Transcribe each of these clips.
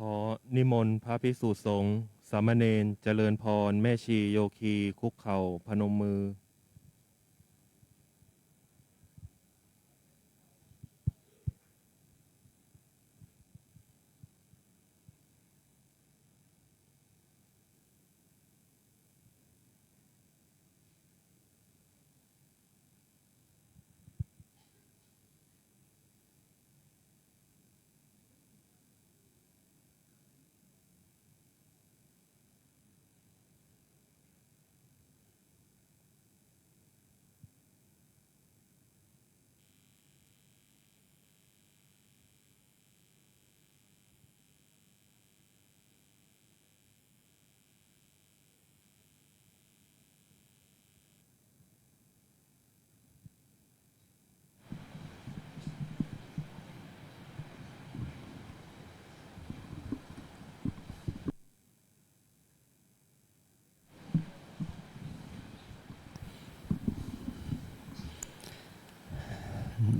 ขอนิมนต์พระภิกษุสงฆ์สามเณรเจริญพรแม่ชีโยคีคุกเข่าพนมมือ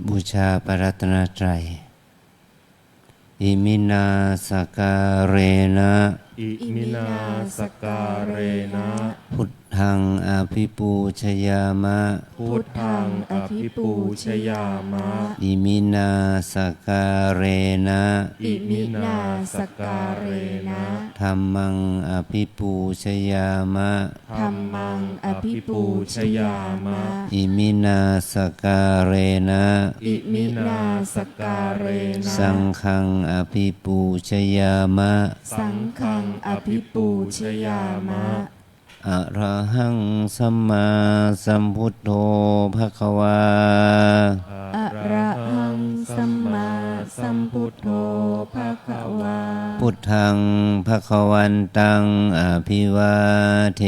บูชาพระรัตนตรัยอิมินาสการเรนะอิมินาสการเรนะ พุทธังอภิปูชยามะพุทธังอภิปูชยามะอิมินาสการเรนะอิมินาสการเรนะธัมมังอภิปูชยามะธัมมังอภิปูชยามะอิมินาสการเรนะอิมินาสการเรนะสังฆังอภิปูชยามะสังฆังอภิปูชยามะอะระหังสัมมาสัมพุทโธภควาอะระหังสัมมาสัมพุทโธภควาพุทธังภควันตังอภิวาเท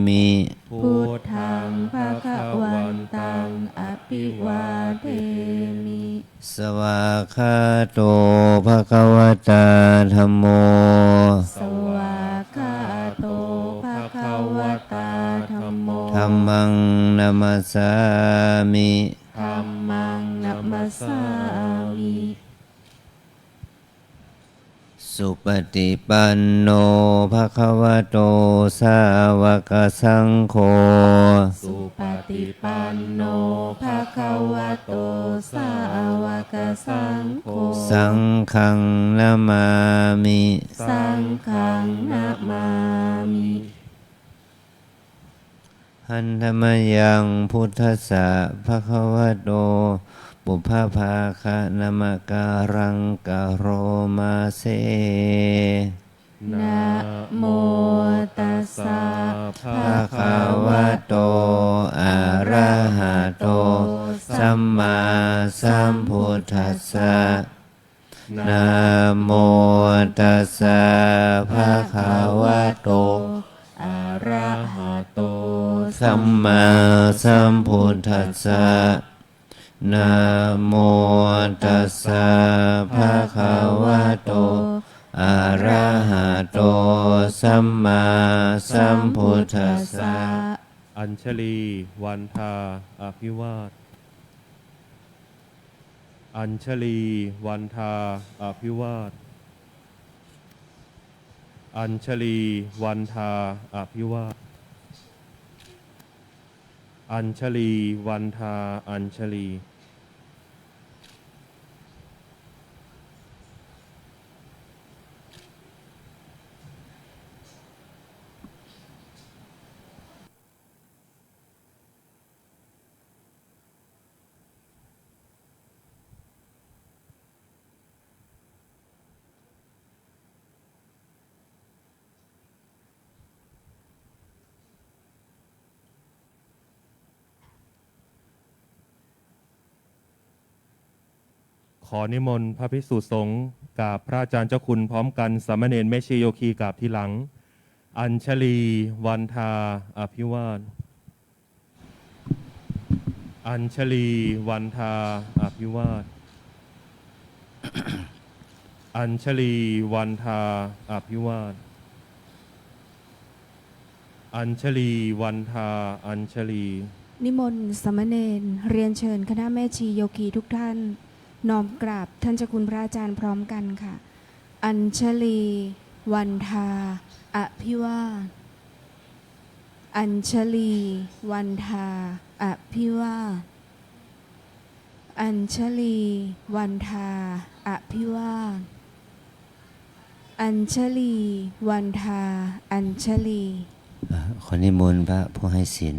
มิพุทธังภควันตังอภิวาเทมิสวากขาโตภควตาธัมโมสวากขาโตภควตาธัมโมธัมมังนัมสสามิธัมมังนัมสสามิสุปฏิปันโนภควโตสาวกสังโฆสุปฏิปันโนภควโตสาวกสังโฆสังฆังนามามิสังฆังนะมามิหันธมยังพุทธัสสะภควโตปุพพภาคะนะมะการังกะโรมาเสนะโมตัสสะภะคะวะโตอะระหะโตสัมมาสัมพุทธัสสะนะโมตัสสะภะคะวะโตอะระหะโตสัมมาสัมพุทธัสสะนะโมตัสสะภะคะวะโตอะระหะโตสัมมาสัมพุทธัสสะอัญชลีวันทาอภิวาทอัญชลีวันทาอภิวาทอัญชลีวันทาอภิวาทอัญชลีวันทาอัญชลีขอนิมนต์พระภิกษุสงฆ์กราบพระอาจารย์เจ้าคุณพร้อมกันสามเณรแม่ชีโยคีกราบทีหลังอัญชลีวันทาอภิวาทอัญชลีวันทาอภิวาทอัญชลีวันทาอภิวาทอัญชลีวันทาอัญชลีนิมนต์สามเณรเรียนเชิญคณะแม่ชีโยคีทุกท่านน้อมกราบท่านเจ้าคุณพระอาจารย์พร้อมกันค่ะ อัญชลี วันทา อภิวาทอัญชลี วันทา อภิวาทอัญชลี วันทา อภิวาทอัญชลี วันทา อัญชลี ขอนิมนต์พระผู้ให้ศีล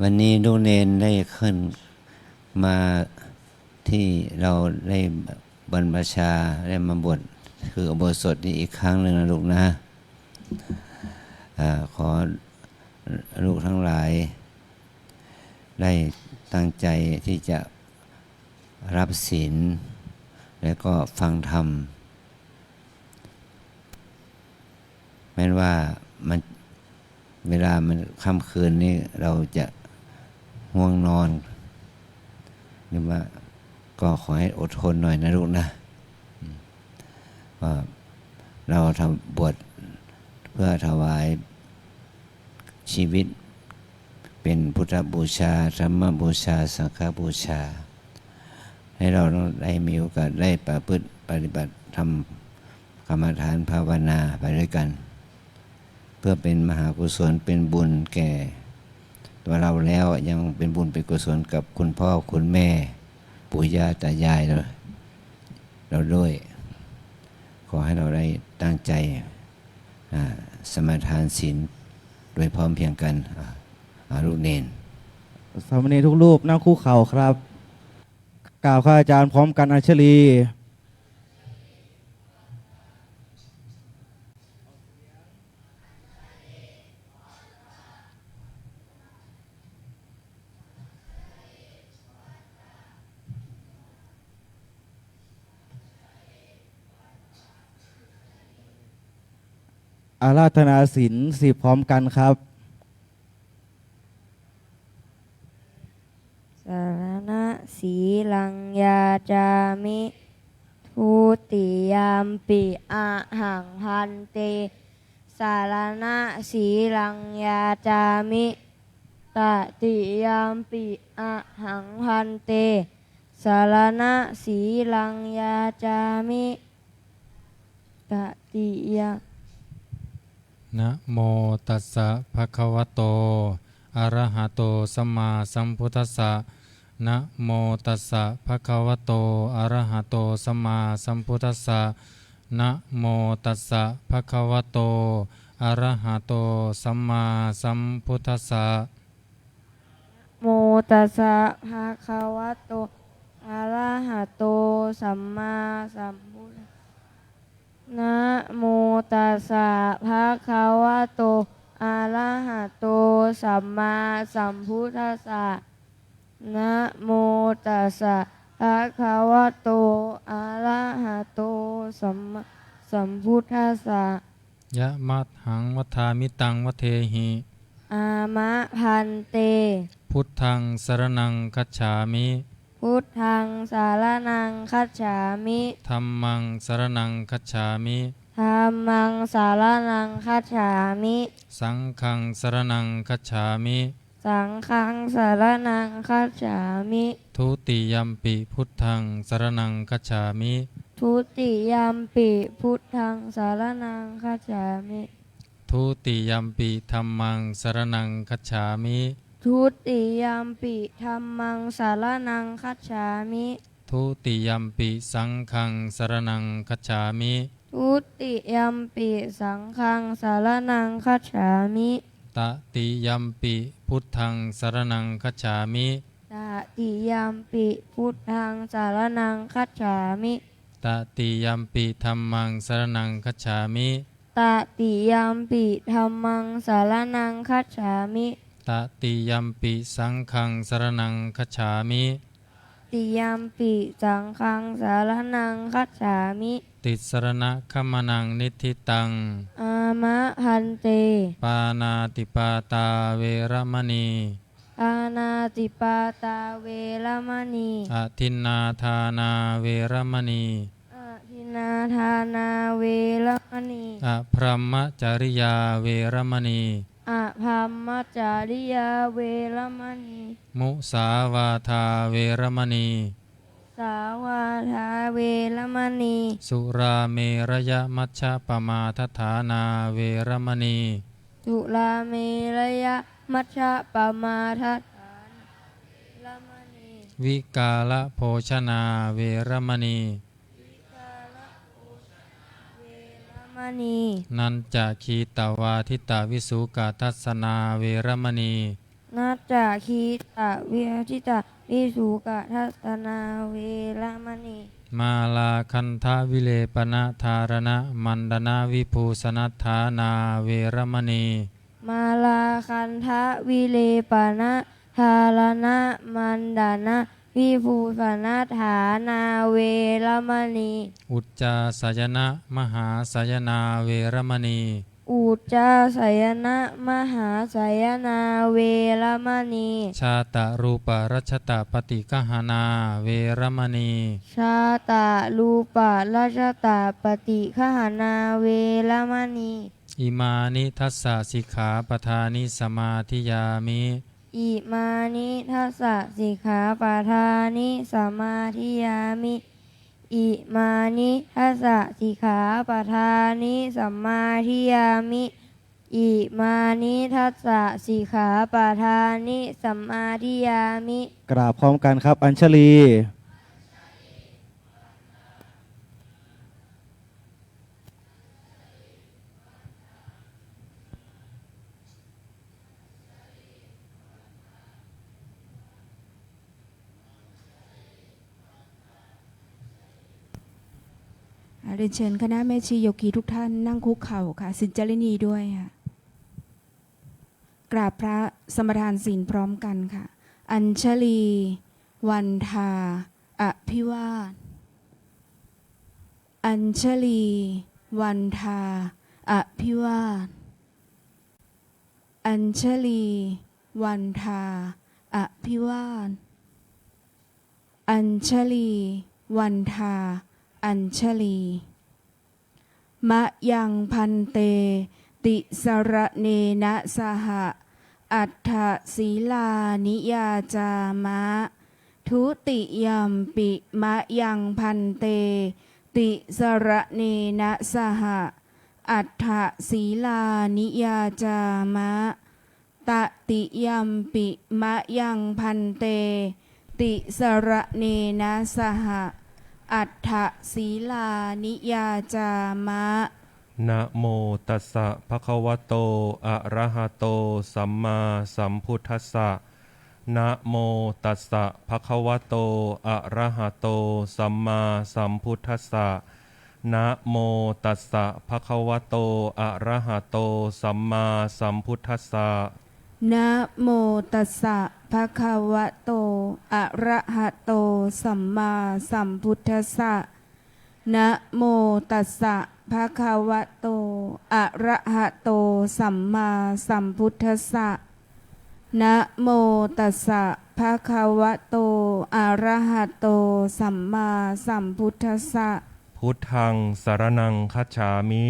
วันนี้ลูกเนนได้ขึ้นมาที่เราได้บรรพชาได้มาบวชคืออุโบสถนี้อีกครั้งหนึ่งนะลูกนะขอลูกทั้งหลายได้ตั้งใจที่จะรับศีลแล้วก็ฟังธรรมแม้ว่ามันเวลามันค่ำคืนนี้เราจะง่วงนอนหรือว่าก็ขอให้อดทนหน่อยนะลูกนะว่าเราทำบวชเพื่อถวายชีวิตเป็นพุทธบูชาธรรมบูชาสังฆบูชาให้เราได้มีโอกาสได้ประพฤติปฏิบัติทำกรรมฐานภาวนาไปด้วยกันเพื่อเป็นมหากุศลเป็นบุญแก่ตัวเราแล้วยังเป็นบุญเป็นกุศลกับคุณพ่อคุณแม่ปู่ย่าตายายเราด้วยขอให้เราได้ตั้งใจสมาทานศีลโดยพร้อมเพรียงกันลูกเนนสามเณรทุกรูปนั่งคู่เข่าครับกล่าวข้าอาจารย์พร้อมกันอัญชลีอาราธนาศีล10พร้อมกันครับสารณะสีลังยาจามิทุติยามปิอะหังพันเตสารณะสีลังยาจามิตติยามปิอะหังพันเตสารณะสีลังยาจามิตติยามนะโมตัสสะภะคะวะโตอะระหะโตสัมมาสัมพุทธัสสะนะโมตัสสะภะคะวะโตอะระหะโตสัมมาสัมพุทธัสสะนะโมตัสสะภะคะวะโตอะระหะโตสัมมาสัมพุทธัสสะโมตัสสะภะคะวะโตอะระหะโตสัมมาสัมพุทธัสสะนะโมตัสสะภะคะวะโตอะระหะโตสัมมาสัมพุทธัสสะนะโมตัสสะภะคะวะโตอะระหะโตสัมมาสัมพุทธัสสะยะมัตหังวัฏามิตังวเทหิอามะพันเตพุทธังสรณังคัจฉามิพุทธังสารนังคัจฉามิธัมมังสรณังคัจฉามิธัมมังสารนังคัจฉามิสังฆังสรณังคัจฉามิสังฆังสารนังคัจฉามิทุติยัมปิพุทธังสรณังคัจฉามิทุติยัมปิพุทธังสารนังคัจฉามิทุติยัมปิธัมมังสรณังคัจฉามิทุติยัมปิธัมมังสารนังคัจฉามิทุติยัมปิสังฆังสรณังคัจฉามิทุติยัมปิสังฆังสารนังคัจฉามิตติยัมปิพุทธังสรณังคัจฉามิตติยัมปิพุทธังสารนังคัจฉามิตติยัมปิธัมมังสรณังคัจฉามิตติยัมปิธัมมังสารนังคัจฉามิตติยัมปิสังฆังสรณังคัจฉามิติยัมปิสังฆังสารนังคัจฉามิติสรณะคัมมนังนิธิตังอามะพันเตปานาติปาตาเวรมณีปานาติปาตาเวรมณีอทินนาทานาเวรมณีอท ทินาทานาเวรมณี อภรหมจริยาเวรมณี อภรรมจาริยาเวรมณี มุสาวาทาเวรมณี สาวาทาเวรมณี สุราเมรยมัชฌปมาทฐานาเวรมณี สุราเมรยะมัชฌะปมาทัฏฐานเวรมณี วิกาลโภชนาเวรมณี เวรมณี นันจคีตวาทิตาวิสุกาทัสนาเวรมณี นัจจคีตะเวทิตาวิสุกะทัสนาเวรมณี มาลาคันทวิเลปนะธารณะมันดนาวิภูสนัฏฐานาเวรมณี มาลาคันทะวิเลปนะทารณะมันดานะวิภูสนัฏฐานาเวรมณี อุจจาสยนะมหาสยนาเวรมณี อุจจาสยนะมหาสยนาเวรมณี ชาตะรูปรัชตะปฏิกหานาเวรมณี ชาตาลูปะราชตาปฏิขหานาเวรมณี อิมานิทัสสะสิกขาปทานิสมาธิยามิ อิมานิทัสสะสิกขาปะทานิสมาธิยามิ อิมานิทัสสะสิกขาปะทานิสัมมาทิยามิ อิมานิทัสสะสิกขาปะทานิสัมมาทิยามิ กราบพร้อมกันครับ อัญชลี เรียนเชิญคณะแม่ชีโยคีทุกท่านนั่งคุกเข่าค่ะสินจารินีด้วยค่ะกราบพระสมทานศีลพร้อมกันค่ะ อัญชลี วันทา อภิวาท อัญชลี วันทา อภิวาท อัญชลี วันทา อภิวาท อัญชลี วันทา อัญชลี มะยังพันเต ติสระเนนะสหะ อัฏฐศีลานิยาจามะ ทุติยัมปิมะยังพันเต ติสระเนนะสหะ อัฏฐศีลานิยาจามะ ตติยัมปิมะยังพันเต ติสระเนนะสหะ อัฏฐศีลานิยาจามะ นะโมตัสสะภะคะวะโตอะระหะโตสัมมาสัมพุทธัสสะนะโมตัสสะภะคะวะโตอะระหะโตสัมมาสัมพุทธัสสะนะโมตัสสะภะคะวะโตอะระหะโตสัมมาสัมพุทธัสสะ นะโมตัสสะภะคะวะโตอะระหะโตสัมมาสัมพุทธัสสะนะโมตัสสะภะคะวะโตอะระหะโตสัมมาสัมพุทธัสสะนะโมตัสสะภะคะวะโตอะระหะโตสัมมาสัมพุทธัสสะ พุทธังสรณังคัจฉามิ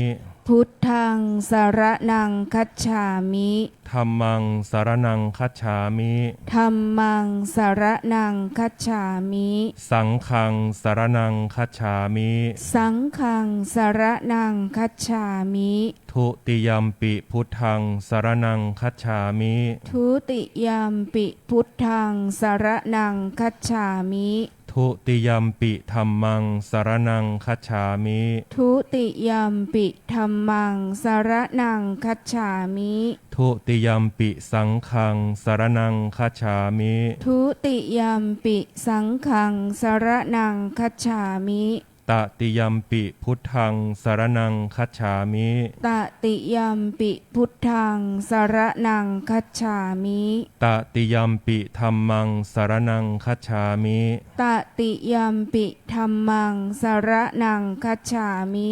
พุทธังสรณังคัจฉามิ ธัมมังสรณังคัจฉามิ ธัมมังสรณังคัจฉามิ สังฆังสรณังคัจฉามิ สังฆังสรณังคัจฉามิ ทุติยัมปิพุทธังสรณังคัจฉามิ ทุติยัมปิพุทธังสรณังคัจฉามิ ทุติยัมปิธัมมังสรณังคัจฉามิ ทุติยัมปิธัมมังสรณังคัจฉามิ ทุติยัมปิสังฆังสรณังคัจฉามิ ทุติยัมปิสังฆังสรณังคัจฉามิ ตติยัมปิพุทธังสรณังคัจฉามิ ตติยัมปิพุทธังสรณังคัจฉามิ ตติยัมปิธัมมังสรณังคัจฉามิ ตติยัมปิธัมมังสรณังคัจฉามิ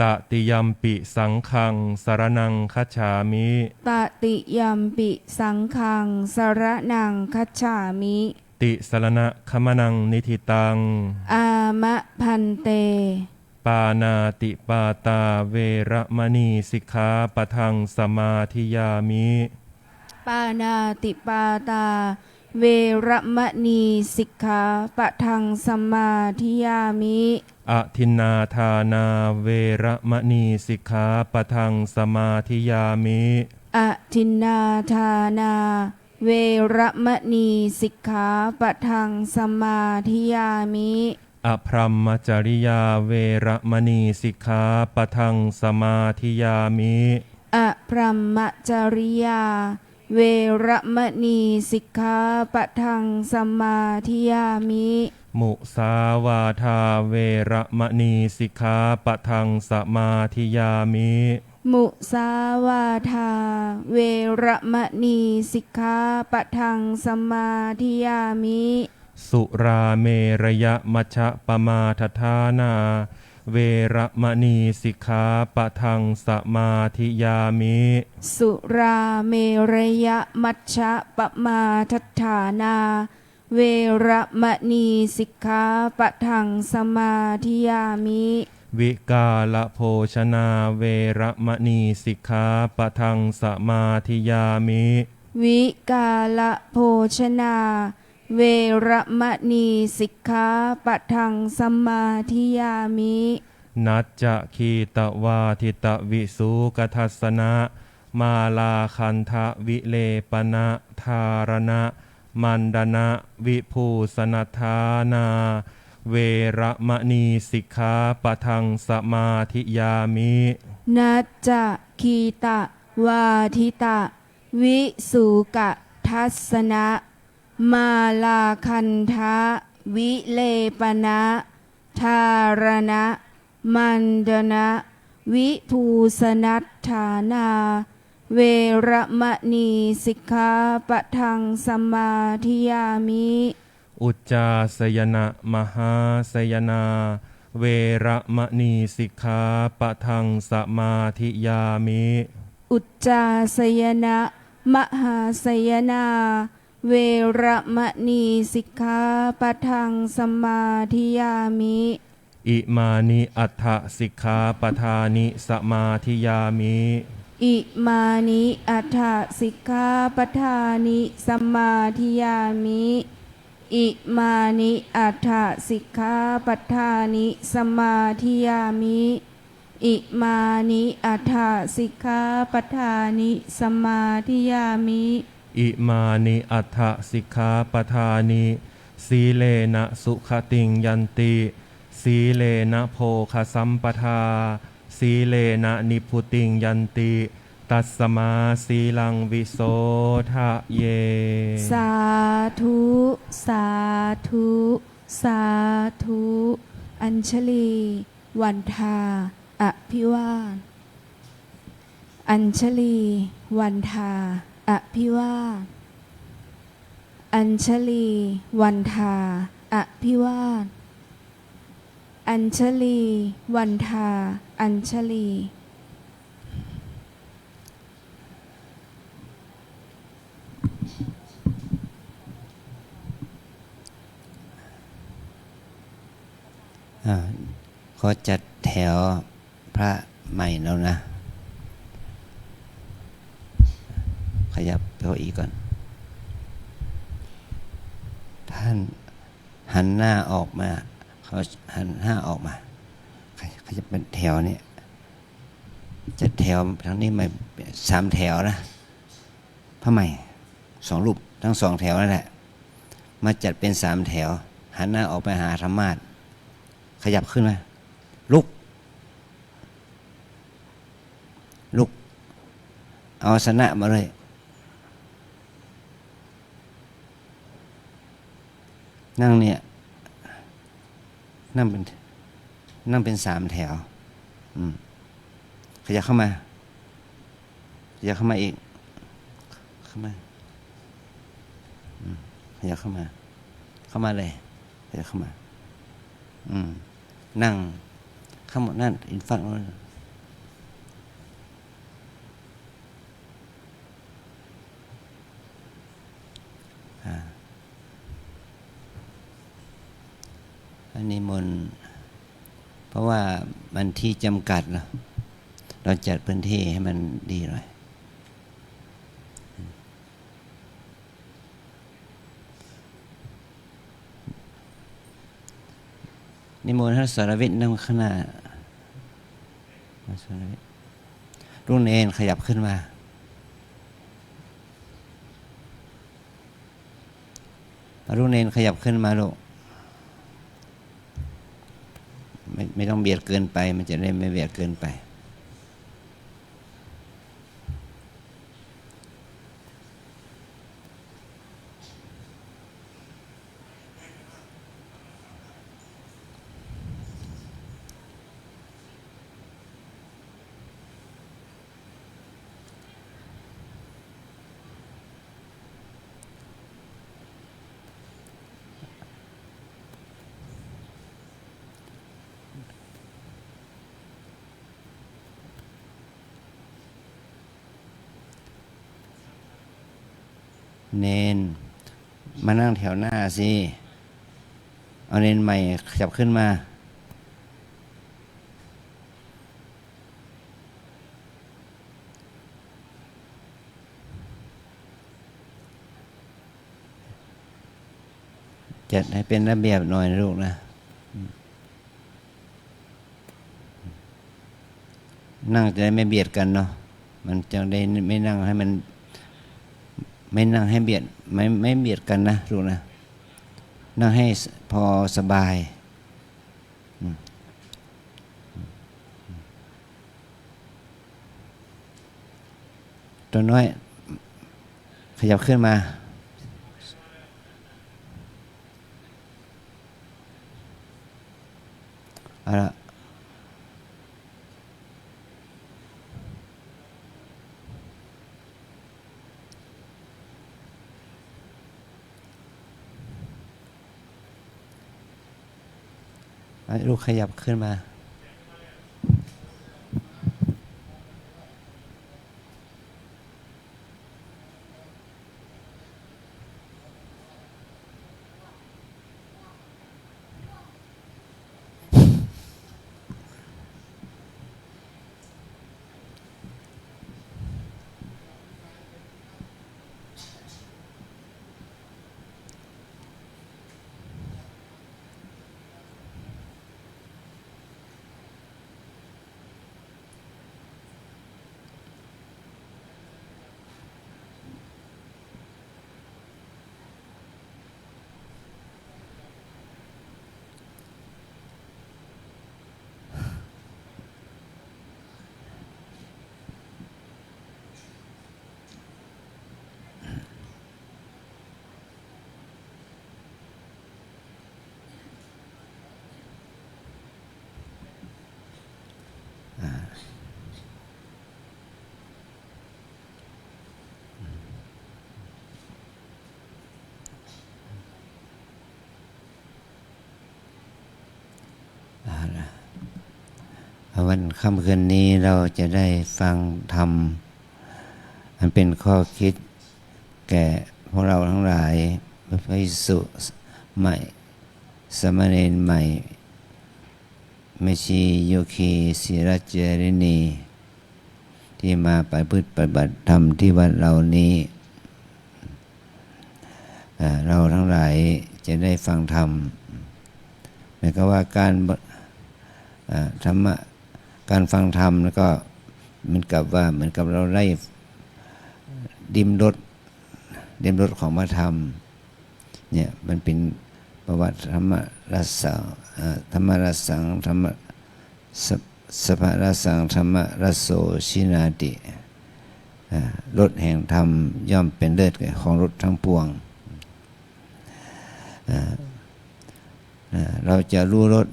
ตติยัมปิสังฆังสรณังคัจฉามิ ตติยัมปิสังฆังสรณังคัจฉามิ ติสรณะขมนังนิธิตัง อามะพันเต ปานาติปาตาเวระมณีสิกขาปะทังสมาธิยามิ ปานาติปาตา เวระมณีสิกขาปะทังสมาธิยามิ อทินนาทานาเวระมณีสิกขาปะทังสมาธิยามิ อทินนาทานา เวระมณีสิกขาปะทังสมาธิยามิ อพรหมจริยาเวระมณีสิกขาปะทังสมาธิยามิ อพรหมจริยา เวระมณีสิกขาปะทังสมาธิยามิ มุสาวาทาเวระมณีสิกขาปะทังสมาธิยามิ มุสาวาทา เวระมณีสิกขาปะทังสมาธิยามิ สุราเมระยะมัชฌะปมาทฐานา เวระมณีสิกขาปะทังสมาธิยามิ สุราเมรยมัชฌะปมาทัฏฐานา เวระมณีสิกขาปะทังสมาธิยามิ วิกาลโภชนาเวระมณีสิกขาปะทังสมาธิยามิ วิกาลโภชนา เวระมณีสิกขาปะทังสมาธิยามิ นัจจะคีตวาทิตวิสุกทัสสนะมาลาคันทะวิเลปนะธารณะมันดนะวิภูสนัทธานา เวระมณีสิกขาปะทังสมาธิยามิ นัจจะคีตะวาทิตะ วิสุกทัสสนะมาลาคันทะวิเลปนะธารณะมันดนะวิภูสนัทธานา เวระมณีสิกขาปะทังสมาธิยามิ อุจจาสยนะมหาสยนา เวระมณีสิกขาปะทังสมาธิยามิ อุจจาสยนะมหาสยนา เวระมณีสิกขาปะทังสมาธิยามิ อิมานิอัฏฐสิกขาปทานิสมาธิยามิ อิมานิอัฏฐสิกขาปทานิสมาธิยามิ อิมานิอัฏฐสิกขาปทานิสมาธิยามิ อิมานิอัฏฐสิกขาปทานิสมาธิยามิ อิมานิอัฏฐสิกขาปทานิสีเลนะสุขติงยันติสีเลนะโภคสัมปทาสีเลนะนิพุติงยันติตัสมาสีลังวิโสทะเย สาธุ สาธุ สาธุ อัญชลี วันทา อภิวาทอัญชลี วันทา อภิวาทอัญชลี วันทา อภิวาทอัญชลี วันทา อัญชลี ขอจัดแถวพระใหม่แล้วนะ ขยับเก้าอี้ก่อน ท่านหันหน้าออกมา เขาหันหน้าออกมาเขาจะเป็นแถวนี้จัดแถวทั้งนี้มา3 แถวนะพระใหม่2 รูปทั้ง2 แถวนั่นแหละมาจัดเป็น3 แถว หันหน้าออกไปหาธรรมาสน์ขยับขึ้นมาลุกเอาอาสนะมาเลยนั่งเนี่ยนั่งเป็น3 แถวขยับเข้ามาอีกเข้ามาขยับเข้ามาเลยขยับเข้ามานั่งข้างหมดนั่นอินฟังนั่นอันนี้มนต์ เพราะว่ามันที่จำกัดเนาะเราจัดพื้นที่ให้มันดีหน่อยนิมนต์ท่านสรวิทย์นั่งข้างหน้ารุ่นเอนขยับขึ้นมารุ่นเอนขยับขึ้นมาลูกไม่ต้องเบียดเกินไปมันจะได้ไม่เบียดเกินไปเนนมานั่งแถวหน้าสิเอาเนนใหม่ขยับขึ้นมาจัดให้เป็นระเบียบหน่อยนะลูกนะนั่งจะได้ไม่เบียดกันเนาะมันจะได้ไม่นั่งให้มันไม่นั่งให้เบียดไม่เบียดกันนะลูกนะนั่งให้พอสบายตัวน้อยขยับขึ้นมาเอาละลูกขยับขึ้นมาวันค่ำคืนนี้เราจะได้ฟังธรรมมันเป็นข้อคิดแก่พวกเราทั้งหลายพระภิกษุใหม่สามเณรใหม่แม่ชีโยคีศิรเจรินีที่มาปฏิบัติธรรมที่วัดเรานี้เราทั้งหลายจะได้ฟังธรรมหมายความว่าการธรรมะการฟังธรรมแล้วก็เหมือนกับเราได้ดิมรสของพระธรรมเนี่ยมันเป็นประวัติธรรมรสสังธรรมรสสังธรรมสัพพรสสังธรรมรสโสชินาติรสแห่งธรรมย่อมเป็นเลิศของรสทั้งปวงเราจะรู้รส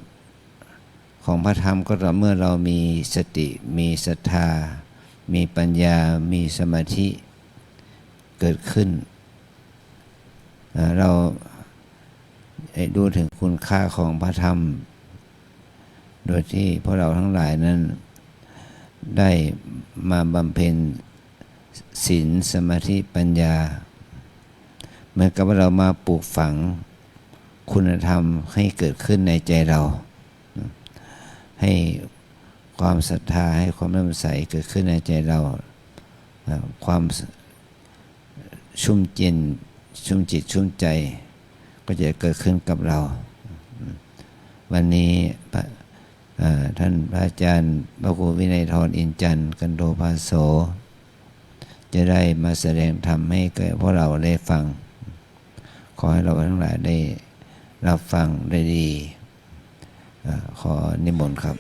ของพระธรรมก็ต่อเมื่อเรามีสติมีศรัทธามีปัญญามีสมาธิเกิดขึ้นเราดูถึงคุณค่าของพระธรรมโดยที่พวกเราทั้งหลายนั้นได้มาบำเพ็ญศีลสมาธิปัญญาเหมือนกับว่าเรามาปลูกฝังคุณธรรมให้เกิดขึ้นในใจเรา ให้ความศรัทธาให้ความเลื่อมใสเกิดขึ้นในใจเราความชุ่มจิตชุ่มใจก็จะเกิดขึ้นกับเราวันนี้ท่านพระอาจารย์พระครูวินัยทรอินจันทร์กันโตภาโสจะได้มาแสดงธรรมให้แก่พวกเราได้ฟังขอให้เราทั้งหลายได้รับฟังได้ดีขอนิมนต์ครับ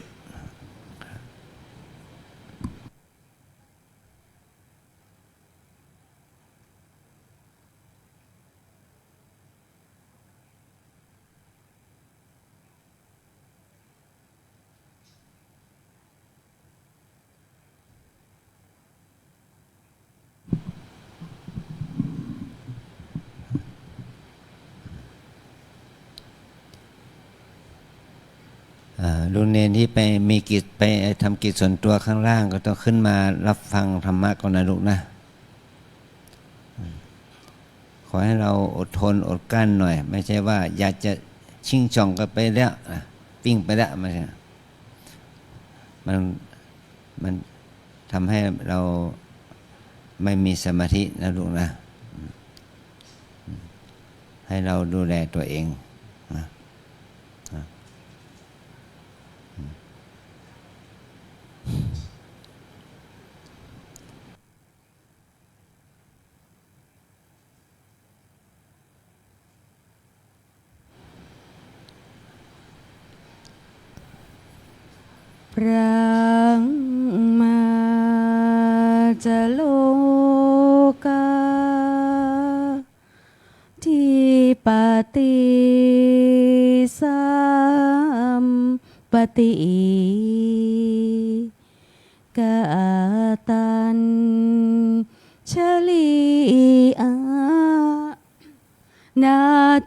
ลุงเนนที่ไปมีกิจไปทำกิจส่วนตัวข้างล่างก็ต้องขึ้นมารับฟังธรรมะก่อนนะลูกนะขอให้เราอดทนอดกลั้นหน่อยไม่ใช่ว่าอยากจะชิงช่องกันไปแล้วปิ้งไปแล้วมันทำให้เราไม่มีสมาธินะลูกนะให้เราดูแลตัวเองพระมาจะโลกาที่ปฏิสัมปติกาตันชลีอานา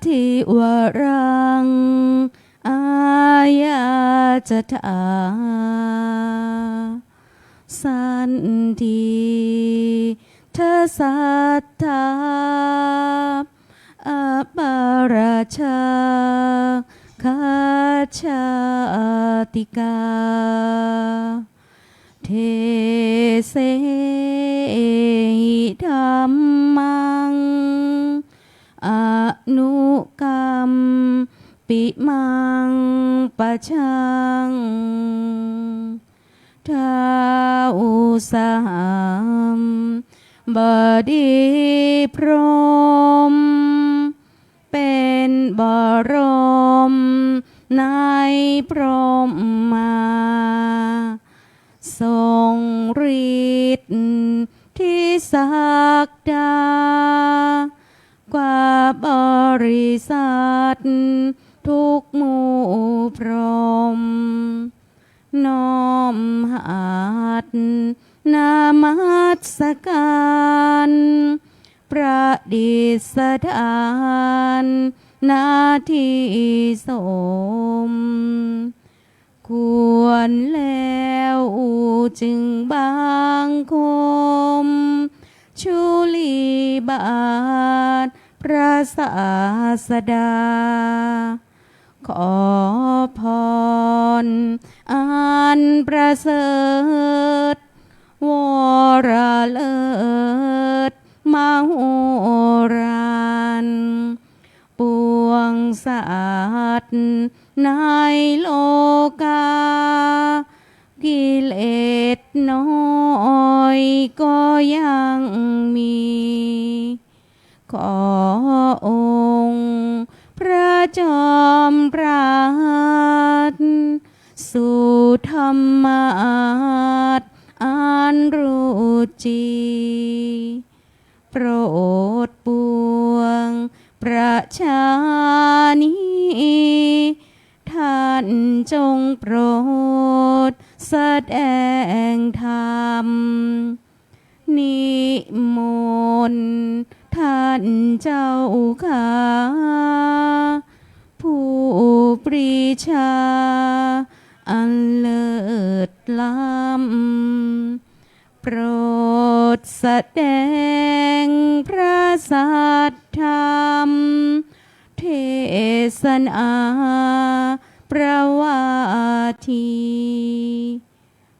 ทิวรังอายาจทาสันติเทสัทธาอปาราชาคาชาติกาเทเสหิธัมมังอนุกรรมปิมังปะชังท้าวสามบดีพรหมเป็นบรมในพรหมมาทรงฤทธิ์ที่ศักดากว่าบริษัททุกหมู่พรหมน้อมหัดนามัสการประดิษฐานนาที่สมควรแล้วจึงบางคมชุลีบาทพระศาสดาขอพรอันประเสริฐวรเลิศมโหฬารปวงสัตว์ในโลกากิเลสน้อยก็ยังมีขอองค์พระจอมปราดสู่ธรรมาสอันรู้จีโปรดปวงประชานีท่านจงโปรดแสดงธรรมนิมนต์ท่านเจ้าข้าผู้ปรีชาอันเลิศล้ำโปรดแสดงพระสัทธรรมเทศนา ประวาที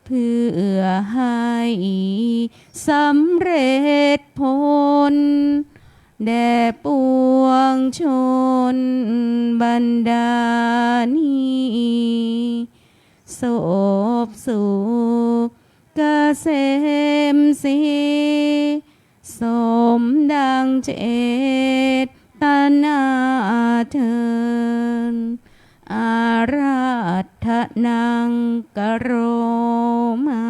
เพื่อให้สำเร็จผลแด่ปวงชนบรรดานี้ศพสุขเกษมสีสมดังเจตนาเทินอาราธนังกโรมา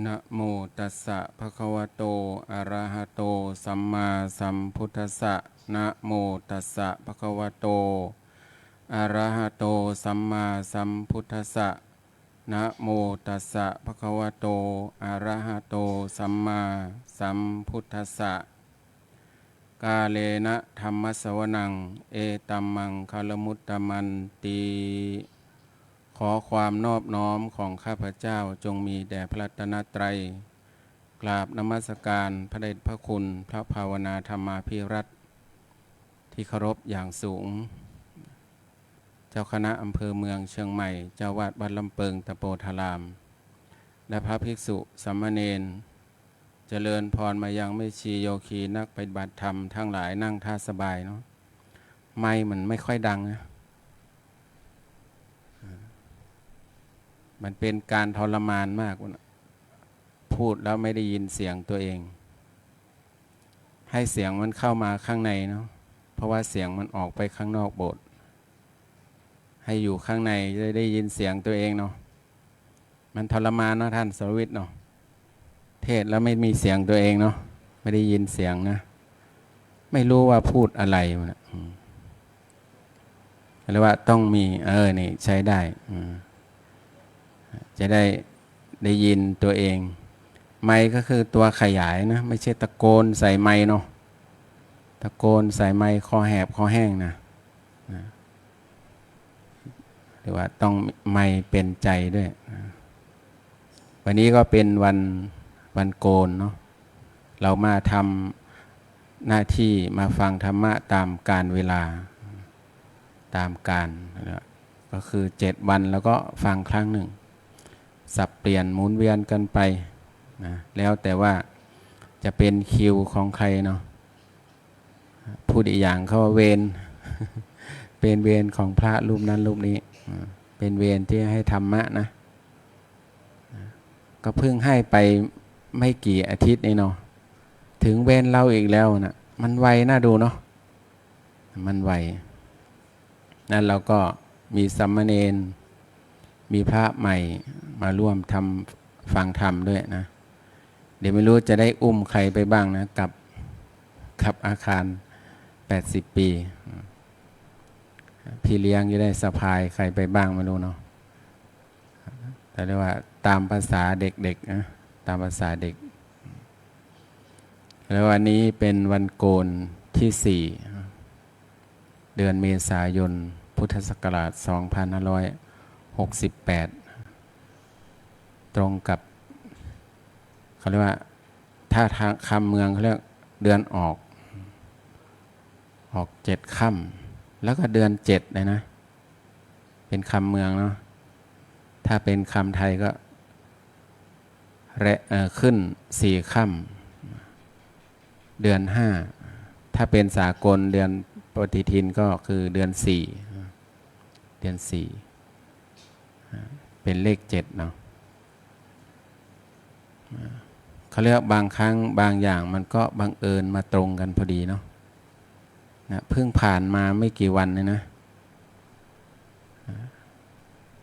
นะโมตัสสะภะคะวะโตอะระหะโตสัมมาสัมพุทธัสสะนะโมตัสสะภะคะวะโตอะระหะโตสัมมาสัมพุทธัสสะนะโมตัสสะภะคะวะโตอะระหะโตสัมมาสัมพุทธัสสะกาเลนะธัมมัสสวนังเอตัมมังคลมุตตมันตีขอความนอบน้อมของข้าพเจ้าจงมีแด่พระรัตนตรัยกราบนมัสการพระเดชพระคุณพระภาวนาธรรมาภิรัตน์ที่เคารพอย่างสูงเจ้าคณะอำเภอเมืองเชียงใหม่เจ้าวาดวัดลำเปิงตะโปธารามและพระภิกษุสามเณรเจริญพรมายังแม่ชีโยคีนักปฏิบัติธรรมทั้งหลายนั่งท่าสบายเนาะไม่มันไม่ค่อยดังนะมันเป็นการทรมานมากพูดแล้วไม่ได้ยินเสียงตัวเองให้เสียงมันเข้ามาข้างในเนาะเพราะว่าเสียงมันออกไปข้างนอกโบสถ์ให้อยู่ข้างในจะได้ยินเสียงตัวเองเนาะมันทรมานเนาะท่านสรวิทย์เนาะเทศแล้วไม่มีเสียงตัวเองเนาะไม่ได้ยินเสียงนะไม่รู้ว่าพูดอะไรมันหรือว่าต้องมีนี่ใช้ได้จะได้ยินตัวเองไมค์ก็คือตัวขยายนะไม่ใช่ตะโกนใส่ไมค์เนาะตะโกนใส่ไมค์คอแหบคอแห้งนะหรือว่าต้องไมค์เป็นใจด้วยวันนี้ก็เป็นวันโกนเนาะเรามาทำหน้าที่มาฟังธรรมะตามกาลเวลาตามกาลก็คือ7 วันแล้วก็ฟังครั้งหนึ่งสับเปลี่ยนหมุนเวียนกันไปนะแล้วแต่ว่าจะเป็นคิวของใครเนาะพูดอีกอย่างเขาว่าเวร เป็นเวรของพระรูปนั้นรูปนี้เป็นเวรที่ให้ธรรมะนะก็เพิ่งให้ไปไม่กี่อาทิตย์นี่เนาะถึงเวรเราอีกแล้วนะมันไวน่าดูเนาะมันไวนั่นเราก็มีสามเณรมีพระใหม่มาร่วมทำฟังธรรมด้วยนะเดี๋ยวไม่รู้จะได้อุ้มใครไปบ้างนะกับอาคาร80 ปีพี่เลี้ยงจะได้สะพายใครไปบ้างไม่รู้เนาะแต่เรียกว่าตามภาษาเด็กๆนะตามภาษาเด็กแล้ววันนี้เป็นวันโกนที่4เดือนเมษายนพุทธศักราช2568ตรงกับเขาเรียกว่าถ้าทางคำเมืองเขาเรียกเดือนออก7 ค่ำแล้วก็เดือน7เลยนะเป็นคำเมืองเนาะถ้าเป็นคำไทยก็ขึ้น4 ค่ำเดือน5ถ้าเป็นสากลเดือนปฏิทินก็คือเดือน4เป็นเลข7เนาะเขาเรียกบางครั้งบางอย่างมันก็บังเอิญมาตรงกันพอดีเนาะเพิ่งผ่านมาไม่กี่วันเลยนะ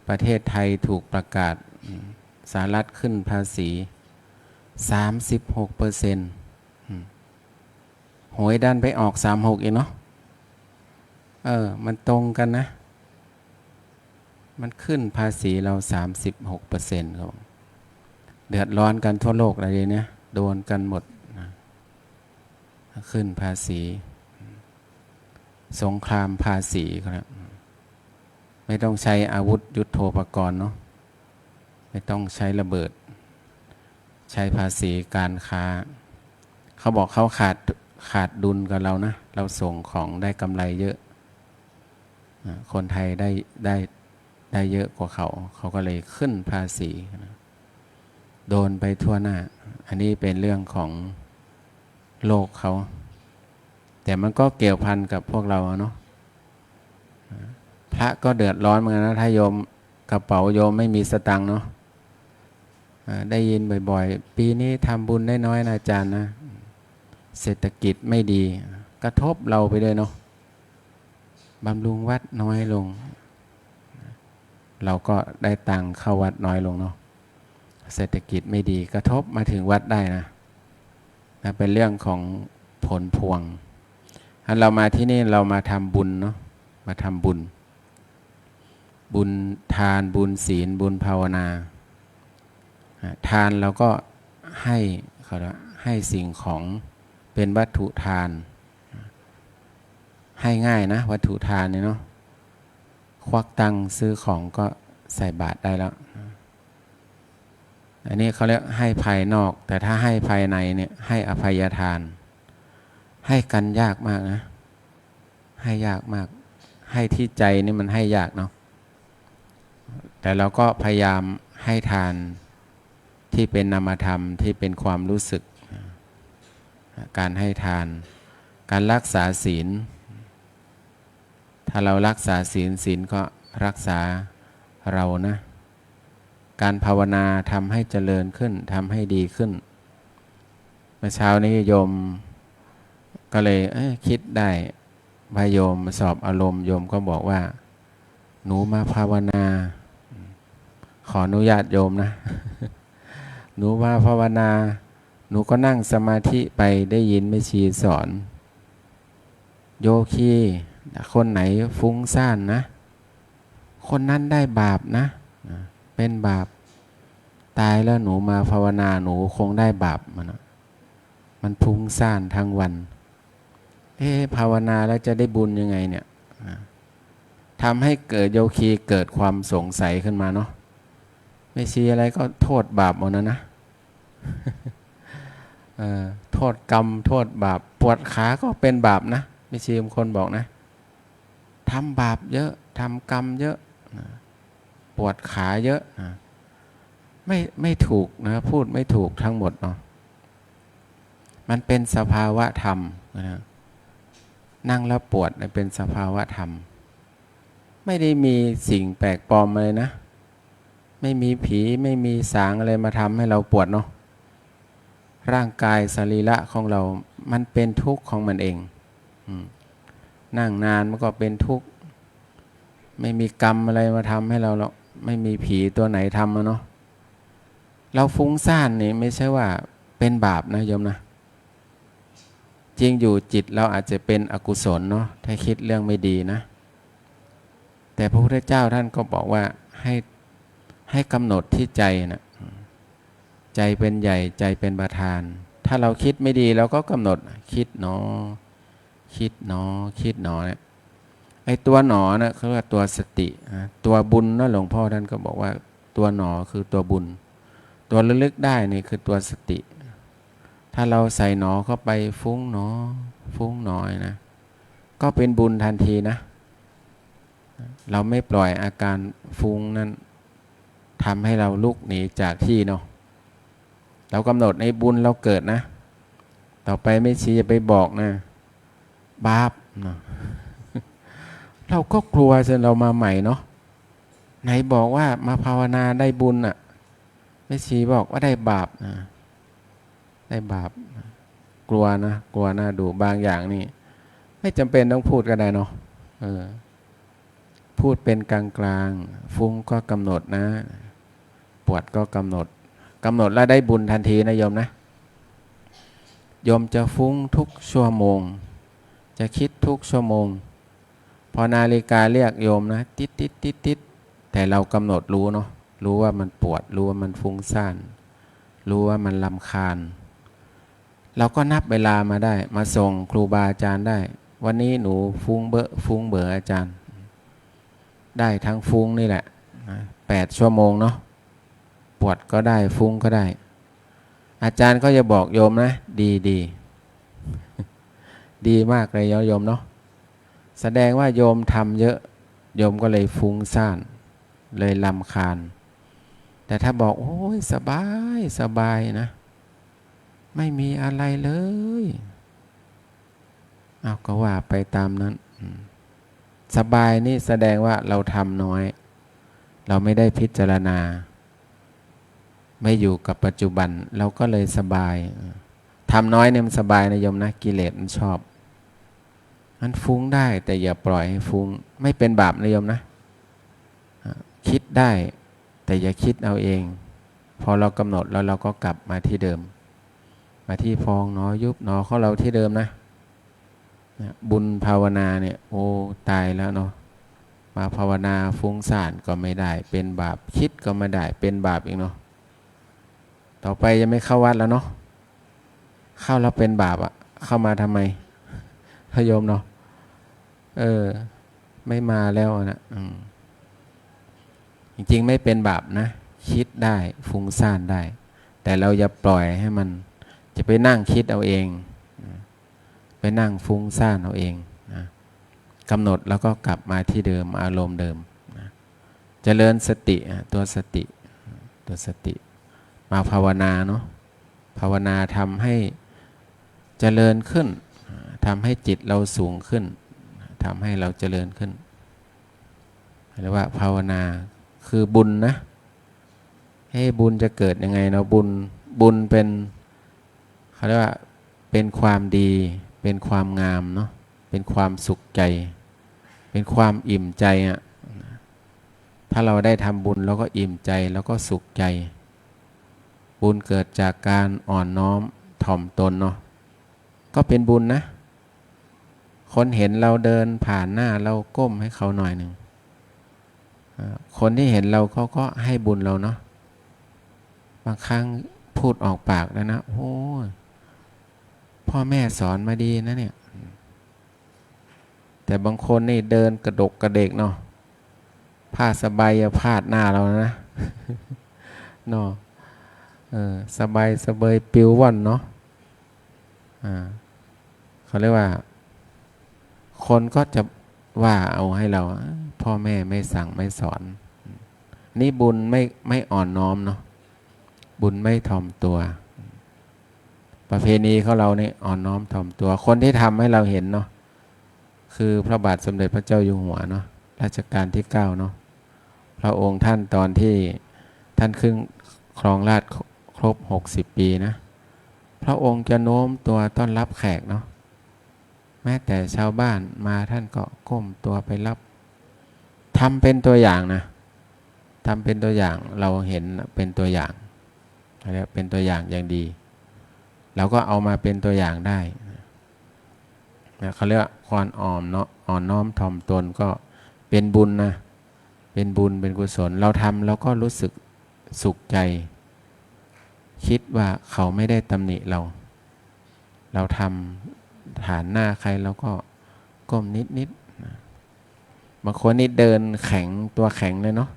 ประเทศไทยถูกประกาศสหรัฐขึ้นภาษี36%หวยดันไปออก36อีกเนาะมันตรงกันนะมันขึ้นภาษีเรา36%ครับเดือดร้อนกันทั่วโลกอะไรเนี่ยโดนกันหมดนะขึ้นภาษีสงครามภาษีครับไม่ต้องใช้อาวุธยุทโธปกรณ์เนาะไม่ต้องใช้ระเบิดใช้ภาษีการค้าเขาบอกเขาขาดดุลกับเรานะเราส่งของได้กำไรเยอะ คนไทยได้เยอะกว่าเขาก็เลยขึ้นภาษีโดนไปทั่วหน้าอันนี้เป็นเรื่องของโลกเขาแต่มันก็เกี่ยวพันกับพวกเราเนาะพระก็เดือดร้อนเหมือนกันนะถ้าโยมกระเป๋าโยมไม่มีสตังค์เนาะได้ยินบ่อยๆปีนี้ทำบุญได้น้อยนะอาจารย์นะเศรษฐกิจไม่ดีกระทบเราไปเลยเนาะบำรุงวัดน้อยลงเราก็ได้ตังค์เข้าวัดน้อยลงเนาะเศรษฐกิจไม่ดีกระทบมาถึงวัดได้นะเป็นเรื่องของผลพวงเรามาที่นี่เรามาทำบุญเนาะมาทำบุญทานบุญศีลบุญภาวนาทานเราก็ให้สิ่งของเป็นวัตถุทานให้ง่ายนะวัตถุทานเนี่ยเนาะควักตังค์ซื้อของก็ใส่บาตรได้แล้วอันนี้เขาเรียกให้ภายนอกแต่ถ้าให้ภายในเนี่ยให้อภัยทานให้กันยากมากนะให้ยากมากให้ที่ใจนี่มันให้ยากเนาะแต่เราก็พยายามให้ทานที่เป็นนามธรรมที่เป็นความรู้สึกการให้ทานการรักษาศีลถ้าเรารักษาศีลก็รักษาเรานะการภาวนาทำให้เจริญขึ้นทำให้ดีขึ้นเมื่อเช้านี้โยมก็เลยคิดได้พอโยมสอบอารมณ์โยมก็บอกว่าหนูมาภาวนาขออนุญาตโยมนะ หนูมาภาวนาหนูก็นั่งสมาธิไปได้ยินแม่ชีสอนโยคีคนไหนฟุ้งซ่านนะคนนั้นได้บาปนะเป็นบาปตายแล้วหนูมาภาวนาหนูคงได้บาปมันฟุ้งซ่านทั้งวันภาวนาแล้วจะได้บุญยังไงเนี่ยทำให้เกิดโยคีเกิดความสงสัยขึ้นมาเนาะไม่ชีอะไรก็โทษบาปหมดนะ โทษกรรมโทษบาปปวดขาก็เป็นบาปนะไม่ชีบางคนบอกนะทำบาปเยอะทำกรรมเยอะปวดขาเยอะไม่ถูกนะพูดไม่ถูกทั้งหมดเนาะมันเป็นสภาวะธรรมนะนั่งแล้วปวดเป็นสภาวะธรรมไม่ได้มีสิ่งแปลกปลอมเลยนะไม่มีผีไม่มีสางอะไรมาทำให้เราปวดเนาะร่างกายสรีระของเรามันเป็นทุกข์ของมันเองนั่งนานมันก็เป็นทุกข์ไม่มีกรรมอะไรมาทำให้เราหรอกไม่มีผีตัวไหนทำเนาะเราฟุ้งซ่านนี่ไม่ใช่ว่าเป็นบาปนะโยมนะจริงอยู่จิตเราอาจจะเป็นอกุศลเนาะถ้าคิดเรื่องไม่ดีนะแต่พระพุทธเจ้าท่านก็บอกว่าให้กำหนดที่ใจนะใจเป็นใหญ่ใจเป็นประธานถ้าเราคิดไม่ดีเราก็กำหนดคิดหนอคิดหนอคิดหนอเนี่ยไอ้ตัวหนอนะเขาเรียกตัวสติตัวบุญนะหลวงพ่อท่านก็บอกว่าตัวหนอคือตัวบุญตัวระลึกได้นี่คือตัวสติถ้าเราใส่หนอเข้าไปฟุ้งหนอฟุ้งหนอยนะก็เป็นบุญทันทีนะเราไม่ปล่อยอาการฟุ้งนั้นทำให้เราลุกหนีจากที่เนาะเรากำหนดในบุญเราเกิดนะต่อไปไม่ชี้จะไปบอกนะบาปเนาะ เราก็กลัวจนเรามาใหม่เนาะไหนบอกว่ามาภาวนาได้บุญอ่ะไม่ชี้บอกว่าได้บาปนะได้บาปกลัวนะกลัวนะดูบางอย่างนี่ไม่จำเป็นต้องพูดก็ได้เนาะพูดเป็นกลางๆฟุ้งก็กำหนดนะปวดก็กำหนดแล้วได้บุญทันทีนะโยมนะโยมจะฟุ้งทุกชั่วโมงจะคิดทุกชั่วโมงพอนาฬิกาเรียกโยมนะติดแต่เรากำหนดรู้เนาะรู้ว่ามันปวดรู้ว่ามันฟุ้งซ่านรู้ว่ามันรำคาญเราก็นับเวลามาได้มาส่งครูบาอาจารย์ได้วันนี้หนูฟุ้งเบออาจารย์ได้ทั้งฟุ้งนี่แหละ8 ชั่วโมงเนาะปวดก็ได้ฟุ้งก็ได้อาจารย์ก็จะบอกโยมนะดีมากเลยโยมเนาะแสดงว่าโยมทำเยอะ โยมก็เลยฟุ้งซ่านเลยรำคาญแต่ถ้าบอกโอ้ยสบายสบายนะไม่มีอะไรเลยเอาก็ว่าไปตามนั้นสบายนี่แสดงว่าเราทำน้อยเราไม่ได้พิจารณาไม่อยู่กับปัจจุบันเราก็เลยสบายทำน้อยเนี่ยมันสบายนะโยมนะกิเลสมันชอบมันฟุ้งได้แต่อย่าปล่อยให้ฟุ้งไม่เป็นบาปนะโยมนะคิดได้แต่อย่าคิดเอาเองพอเรากำหนดแล้วเราก็กลับมาที่เดิมมาที่พองหนอยุบหนอของเราที่เดิมนะบุญภาวนาเนี่ยโอ้ตายแล้วเนาะมาภาวนาฟุ้งซ่านก็ไม่ได้เป็นบาปคิดก็ไม่ได้เป็นบาปอีกเนาะต่อไปจะไม่เข้าวัดแล้วเนาะเข้าแล้วเป็นบาปอะเข้ามาทำไมพโยมเนาะไม่มาแล้วนะจริงๆไม่เป็นบาปนะคิดได้ฟุ้งซ่านได้แต่เราอย่าปล่อยให้มันจะไปนั่งคิดเอาเองไปนั่งฟุ้งซ่านเอาเองนะกำหนดแล้วก็กลับมาที่เดิมอารมณ์เดิมนะเจริญสติตัวสติมาภาวนาเนาะภาวนาทำให้เจริญขึ้นทำให้จิตเราสูงขึ้นทำให้เราเจริญขึ้นเรียกว่าภาวนาคือบุญนะให้บุญจะเกิดยังไงเนาะบุญเป็นเขาเรียกว่าเป็นความดีเป็นความงามเนาะเป็นความสุขใจเป็นความอิ่มใจอ่ะถ้าเราได้ทำบุญแล้วก็อิ่มใจแล้วก็สุขใจบุญเกิดจากการอ่อนน้อมถ่อมตนเนาะก็เป็นบุญนะคนเห็นเราเดินผ่านหน้าเราก้มให้เขาหน่อยหนึ่งคนที่เห็นเราเขาก็ให้บุญเราเนาะบางครั้งพูดออกปากแล้วนะโอ้พ่อแม่สอนมาดีนะเนี่ยแต่บางคนนี่เดินกระดกกระเดกเนาะผ้าสบายพาดหน้าเรานะเนาะสบายสบายปิวว่อนเนาะเขาเรียกว่าคนก็จะว่าเอาให้เราพ่อแม่ไม่สั่งไม่สอนนี่บุญไม่อ่อนน้อมเนาะบุญไม่ถ่อมตัวประเพณีของเราเนี่ยอ่อนน้อมถ่อมตัวคนที่ทำให้เราเห็นเนาะคือพระบาทสมเด็จพระเจ้าอยู่หัวเนาะรัชกาลที่9เนาะพระองค์ท่านตอนที่ท่านขึ้นครองราชย์ครบ60 ปีนะพระองค์จะโน้มตัวต้อนรับแขกเนาะแม้แต่ชาวบ้านมาท่านก็ก้มตัวไปรับทำเป็นตัวอย่างนะทำเป็นตัวอย่างเราเห็นเป็นตัวอย่างอะไรเป็นตัวอย่างอย่างดีเราก็เอามาเป็นตัวอย่างได้เขาเรียกว่าความอ่อนเนาะอ่อนน้อมถ่อมตนก็เป็นบุญนะเป็นบุญเป็นกุศลเราทำเราก็รู้สึกสุขใจคิดว่าเขาไม่ได้ตำหนิเราทำฐานหน้าใครเราก็ก้มนิดบางคนนี่เดินแข็งตัวแข็งเลยเนาะ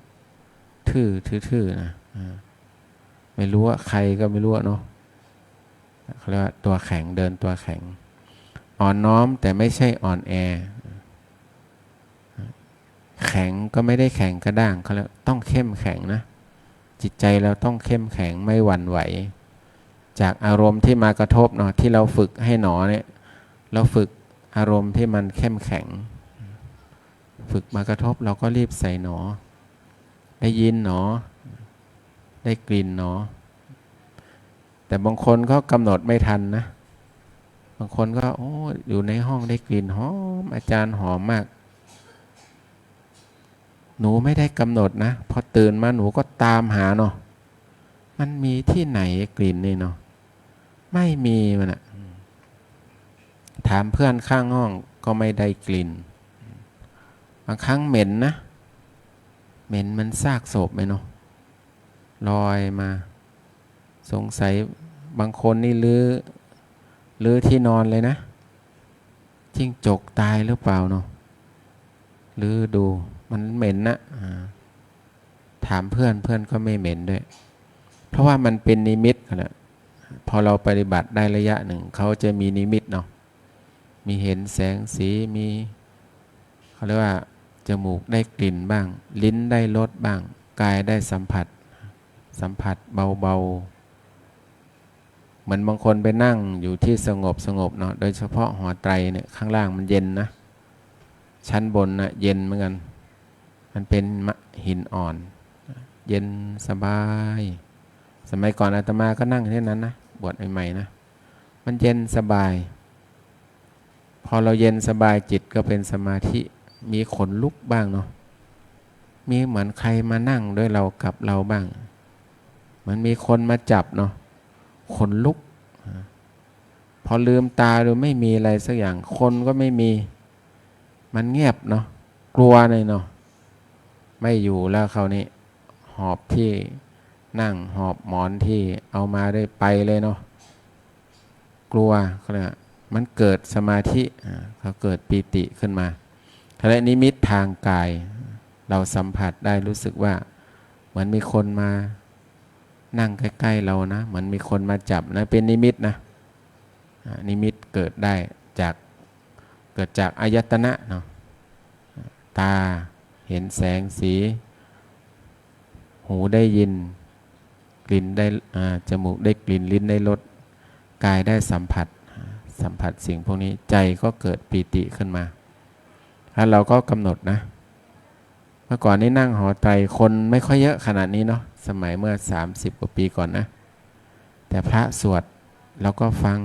ทื่อนะไม่รู้ว่าใครก็ไม่รู้เนาะเขาเรียกว่าตัวแข็งเดินตัวแข็งอ่อนน้อมแต่ไม่ใช่อ่อนแอแข็งก็ไม่ได้แข็งกระด้างเขาเรียกต้องเข้มแข็งนะจิตใจเราต้องเข้มแข็งไม่หวั่นไหวจากอารมณ์ที่มากระทบเนาะที่เราฝึกให้หนอเนี่ยเราฝึกอารมณ์ที่มันเข้มแข็งฝึกมากระทบเราก็รีบใส่หนอได้ยินหนอได้กลิ่นหนอแต่บางคนก็กำหนดไม่ทันนะบางคนก็อยู่ในห้องได้กลิ่นหอมอาจารย์หอมมากหนูไม่ได้กำหนดนะพอตื่นมาหนูก็ตามหาเนาะมันมีที่ไหนกลิ่นนี่เนาะไม่มีมันอะถามเพื่อนข้างห้องก็ไม่ได้กลิ่นบางครั้งเหม็นนะเหม็นมันซากศพไหมเนาะลอยมาสงสัยบางคนนี่ลื้อที่นอนเลยนะจิ้งจกตายหรือเปล่าเนาะลื้อดูมันเหม็นนะถามเพื่อนก็ไม่เหม็นด้วยเพราะว่ามันเป็นนิมิตกันแหละพอเราปฏิบัติได้ระยะหนึ่งเขาจะมีนิมิตเนาะมีเห็นแสงสีมีเขาเรียกว่า จมูกได้กลิ่นบ้าง ลิ้นได้รสบ้าง กายได้สัมผัสเบาๆเหมือนบางคนไปนั่งอยู่ที่สงบเนาะโดยเฉพาะหอไตรเนี่ยข้างล่างมันเย็นนะชั้นบนนะเย็นเหมือนกันมันเป็นหินอ่อนเย็นสบายสมัยก่อนอาตมาก็นั่งที่นั้นนะบวชใหม่ๆนะมันเย็นสบายพอเราเย็นสบายจิตก็เป็นสมาธิมีขนลุกบ้างเนาะมีเหมือนใครมานั่งด้วยเรากับเราบ้างเหมือนมีคนมาจับเนาะขนลุกพอลืมตาดูไม่มีอะไรสักอย่างคนก็ไม่มีมันเงียบเนาะกลัวเลยเนาะไม่อยู่แล้วคราวนี้หอบที่นั่งหอบหมอนที่เอามาได้ไปเลยเนาะกลัวเขาเรียกมันเกิดสมาธิเขาเกิดปีติขึ้นมาและนิมิตทางกายเราสัมผัสได้รู้สึกว่าเหมือนมีคนมานั่งใกล้ๆเรานะเหมือนมีคนมาจับนะเป็นนิมิตนะนิมิตเกิดได้เกิดจากอายตนะเนาะตาเห็นแสงสีหูได้ยินกลิ่นได้จมูกได้กลิ่นลิ้นได้รสกายได้สัมผัสสิ่งพวกนี้ใจก็เกิดปีติขึ้นมาแล้วเราก็กำหนดนะเมื่อก่อนนี้นั่งหอไตรคนไม่ค่อยเยอะขนาดนี้เนาะสมัยเมื่อ30 กว่าปีก่อนนะแต่พระสวดเราก็ฟัง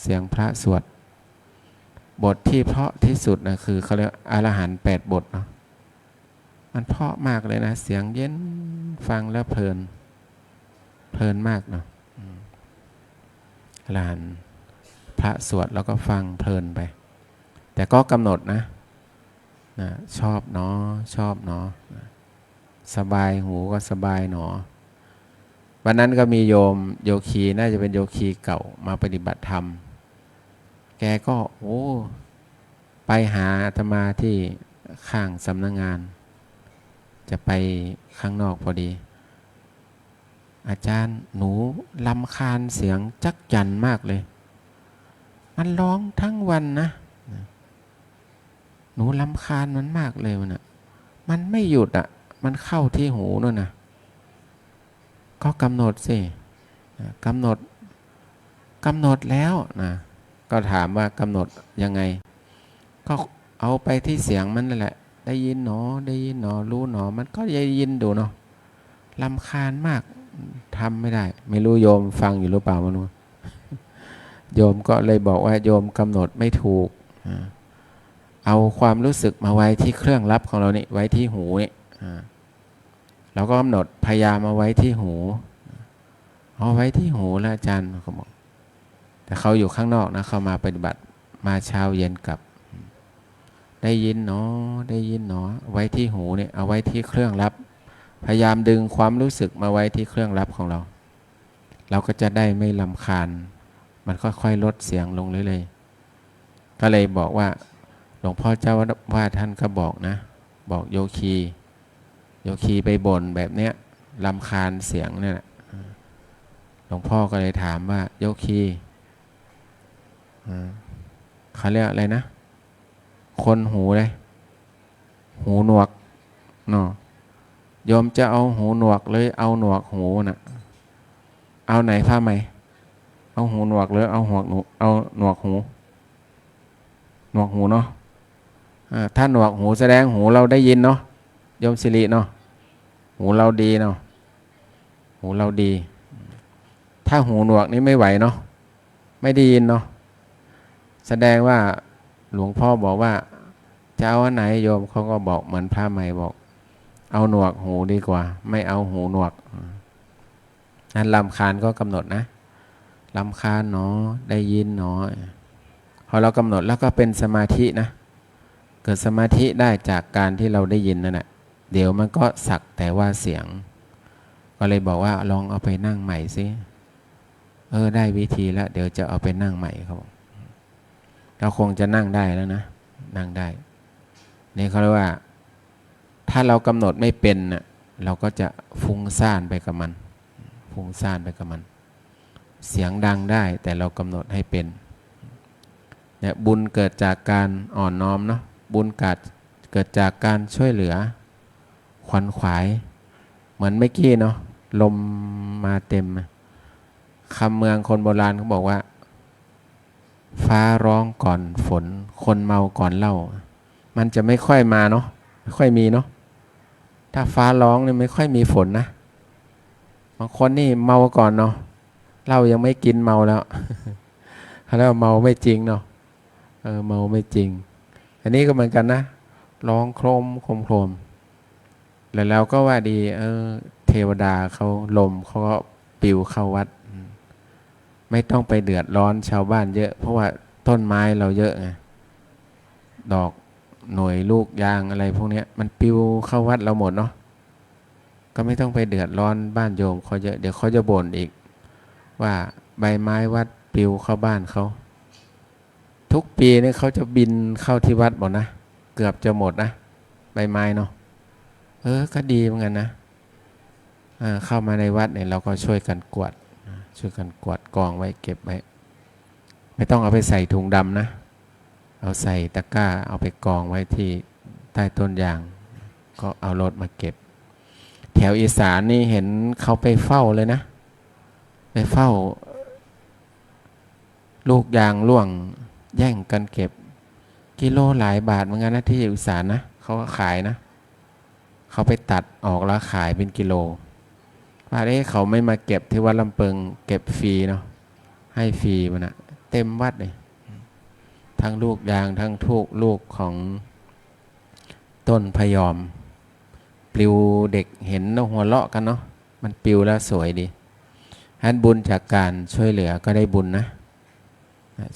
เสียงพระสวดบทที่เพราะที่สุดนะคือเขาเรียกอรหันต์8 บทเนาะมันเพราะมากเลยนะเสียงเย็นฟังแล้วเพลินมากเนาะอรหันต์พระสวดแล้วก็ฟังเพลินไปแต่ก็กำหนดนะชอบเนาะสบายหูก็สบายหนอวันนั้นก็มีโยคีน่าจะเป็นโยคีเก่ามาปฏิบัติธรรมแกก็ไปหาอาตมาที่ข้างสำนักงานจะไปข้างนอกพอดีอาจารย์หนูรำคาญเสียงจักจั่นมากเลยมันร้องทั้งวันนะหนูรำคาญมันมากเลยมันไม่หยุดมันเข้าที่หูนู่นนะก็กำหนดสิกำหนดแล้วนะก็ถามว่ากำหนดยังไงก็เอาไปที่เสียงมันนั่นแหละได้ยินหนอรู้หนอมันก็ได้ยินดูเนาะรำคาญมากทำไม่ได้ไม่รู้โยมฟังอยู่หรือเปล่ามันโยมก็เลยบอกว่าโยมกำหนดไม่ถูกเอาความรู้สึกมาไว้ที่เครื่องรับของเรานี่ไว้ที่หูนี่เราก็กำหนดพยายามมาไว้ที่หูเอาไว้ที่หูแล้วอาจารย์เขาบอกแต่เขาอยู่ข้างนอกนะเขามาปฏิบัติมาเช้าเย็นกลับได้ยินเนาะไว้ที่หูเนี่ยเอาไว้ที่เครื่องรับพยายามดึงความรู้สึกมาไว้ที่เครื่องรับของเราก็จะได้ไม่รำคาญมันค่อยๆลดเสียงลงเรื่อยๆก็เลยบอกว่าหลวงพ่อเจ้าว่าท่านก็บอกนะบอกโยคีไปบ่นแบบเนี้ยรำคาญเสียงเนี่ยหลวงพ่อก็เลยถามว่าโยคีเขาเรียกอะไรนะคนหูเลยหูหนวกเนาะโยมจะเอาหูหนวกเลยเอาหนวกหูน่ะเอาไหนผ้าไหมเอาหูหนวกหรือเอาหนวกหูเนาะถ้าหนวกหูแสดงหูเราได้ยินเนาะโยมสิริเนาะหูเราดีเนาะหูเราดีถ้าหูหนวกนี่ไม่ไหวเนาะไม่ได้ยินเนาะแสดงว่าหลวงพ่อบอกว่าจะเอาอันไหนโยมเขาก็บอกเหมือนพระใหม่บอกเอาหนวกหูดีกว่าไม่เอาหูหนวกนั้นรำคาญก็กำหนดนะรำคาญเนาะได้ยินเนาะพอเรากำหนดแล้วก็เป็นสมาธินะเกิดสมาธิได้จากการที่เราได้ยินนั่นแหละเดี๋ยวมันก็สักแต่ว่าเสียงก็เลยบอกว่าลองเอาไปนั่งใหม่สิได้วิธีแล้วเดี๋ยวจะเอาไปนั่งใหม่ครับเราคงจะนั่งได้แล้วนะนั่งได้นี่เขาเรียกว่าถ้าเรากำหนดไม่เป็นน่ะเราก็จะฟุ้งซ่านไปกับมันเสียงดังได้แต่เรากำหนดให้เป็นเนี่ยบุญเกิดจากการอ่อนน้อมเนาะบุญเ กิดจากการช่วยเหลือขวนขวายเหมือนเมื่อกี้เนาะลมมาเต็มคำเมืองคนโบราณเขาบอกว่าฟ้าร้องก่อนฝนคนเมาก่อนเหล้ามันจะไม่ค่อยมาเนาะไม่ค่อยมีเนาะถ้าฟ้าร้องเนี่ยไม่ค่อยมีฝนนะบางคนนี่เมาก่อนเนาะเหล้ายังไม่กินเมาแล้ว แล้วเมาไม่จริงเนาะเมาไม่จริงอันนี้ก็เหมือนกันนะร้องโครมโครมแล้วเราก็ว่าดีเทวดาเขาลมเขาก็ปิวเข้าวัดไม่ต้องไปเดือดร้อนชาวบ้านเยอะเพราะว่าต้นไม้เราเยอะไงดอกหน่วยลูกยางอะไรพวกนี้มันปิวเข้าวัดเราหมดเนาะก็ไม่ต้องไปเดือดร้อนบ้านโยมเขาเยอะเดี๋ยวเขาจะบ่นอีกว่าใบไม้วัดปิวเข้าบ้านเขาทุกปีนี่เขาจะบินเข้าที่วัดหมดนะเกือบจะหมดนะใบไม้เนาะก็ดีเหมือนกันนะเข้ามาในวัดเนี่ยเราก็ช่วยกันกวาดกองไว้เก็บไว้ไม่ต้องเอาไปใส่ถุงดำนะเอาใส่ตะกร้าเอาไปกองไว้ที่ใต้ต้นยางก็เอารถมาเก็บแถวอีสานนี่เห็นเขาไปเฝ้าเลยนะไปเฝ้าลูกยางร่วงแย่งกันเก็บกิโลหลายบาทเหมือนกันนะที่อีสานนะเขาก็ขายนะเขาไปตัดออกแล้วขายเป็นกิโลว่าเขาไม่มาเก็บที่วัดลำเปิงเก็บฟรีเนาะให้ฟรีมันนะเต็มวัดเลยทั้งลูกยางทั้งลูกของต้นพยอมปลิวเด็กเห็นแล้วหัวเราะกันเนาะมันปลิวแล้วสวยดีฮันบุญจากการช่วยเหลือก็ได้บุญนะ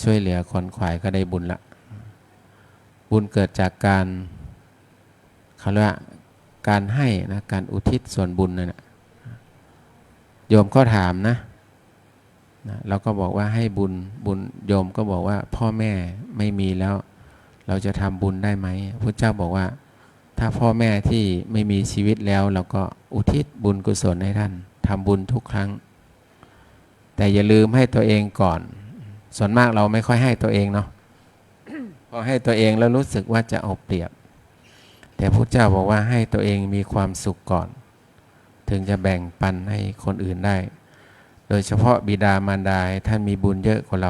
ช่วยเหลือคนขวายก็ได้บุญละบุญเกิดจากการเขาเรียกว่าการให้นะการอุทิศส่วนบุญนั่นแหละโยมก็ถามนะเราก็บอกว่าให้บุญโยมก็บอกว่าพ่อแม่ไม่มีแล้วเราจะทำบุญได้ไหมพระเจ้าบอกว่าถ้าพ่อแม่ที่ไม่มีชีวิตแล้วเราก็อุทิศบุญกุศลให้ท่านทำบุญทุกครั้งแต่อย่าลืมให้ตัวเองก่อนส่วนมากเราไม่ค่อยให้ตัวเองเนาะ พอให้ตัวเองแล้วรู้สึกว่าจะเอาเปรียบแต่พระเจ้าบอกว่าให้ตัวเองมีความสุขก่อนถึงจะแบ่งปันให้คนอื่นได้โดยเฉพาะบิดามารดาท่านมีบุญเยอะกว่าเร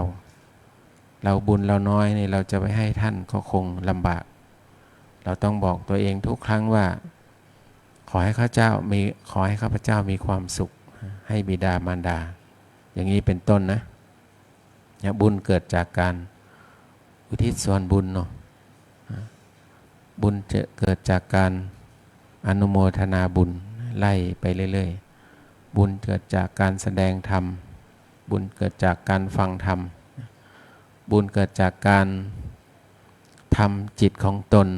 าบุญเราน้อยนี่เราจะไปให้ท่านก็คงลำบากเราต้องบอกตัวเองทุกครั้งว่าขอให้ข้าพเจ้ามีความสุขให้บิดามารดาอย่างนี้เป็นต้นนะบุญเกิดจากการอุทิศส่วนบุญเนาะบุญจะเกิดจากการอนุโมทนาบุญไล่ไปเรื่อยๆบุญเกิดจากการแสดงธรรมบุญเกิดจากการฟังธรรมบุญเกิดจากการทำจิตของตน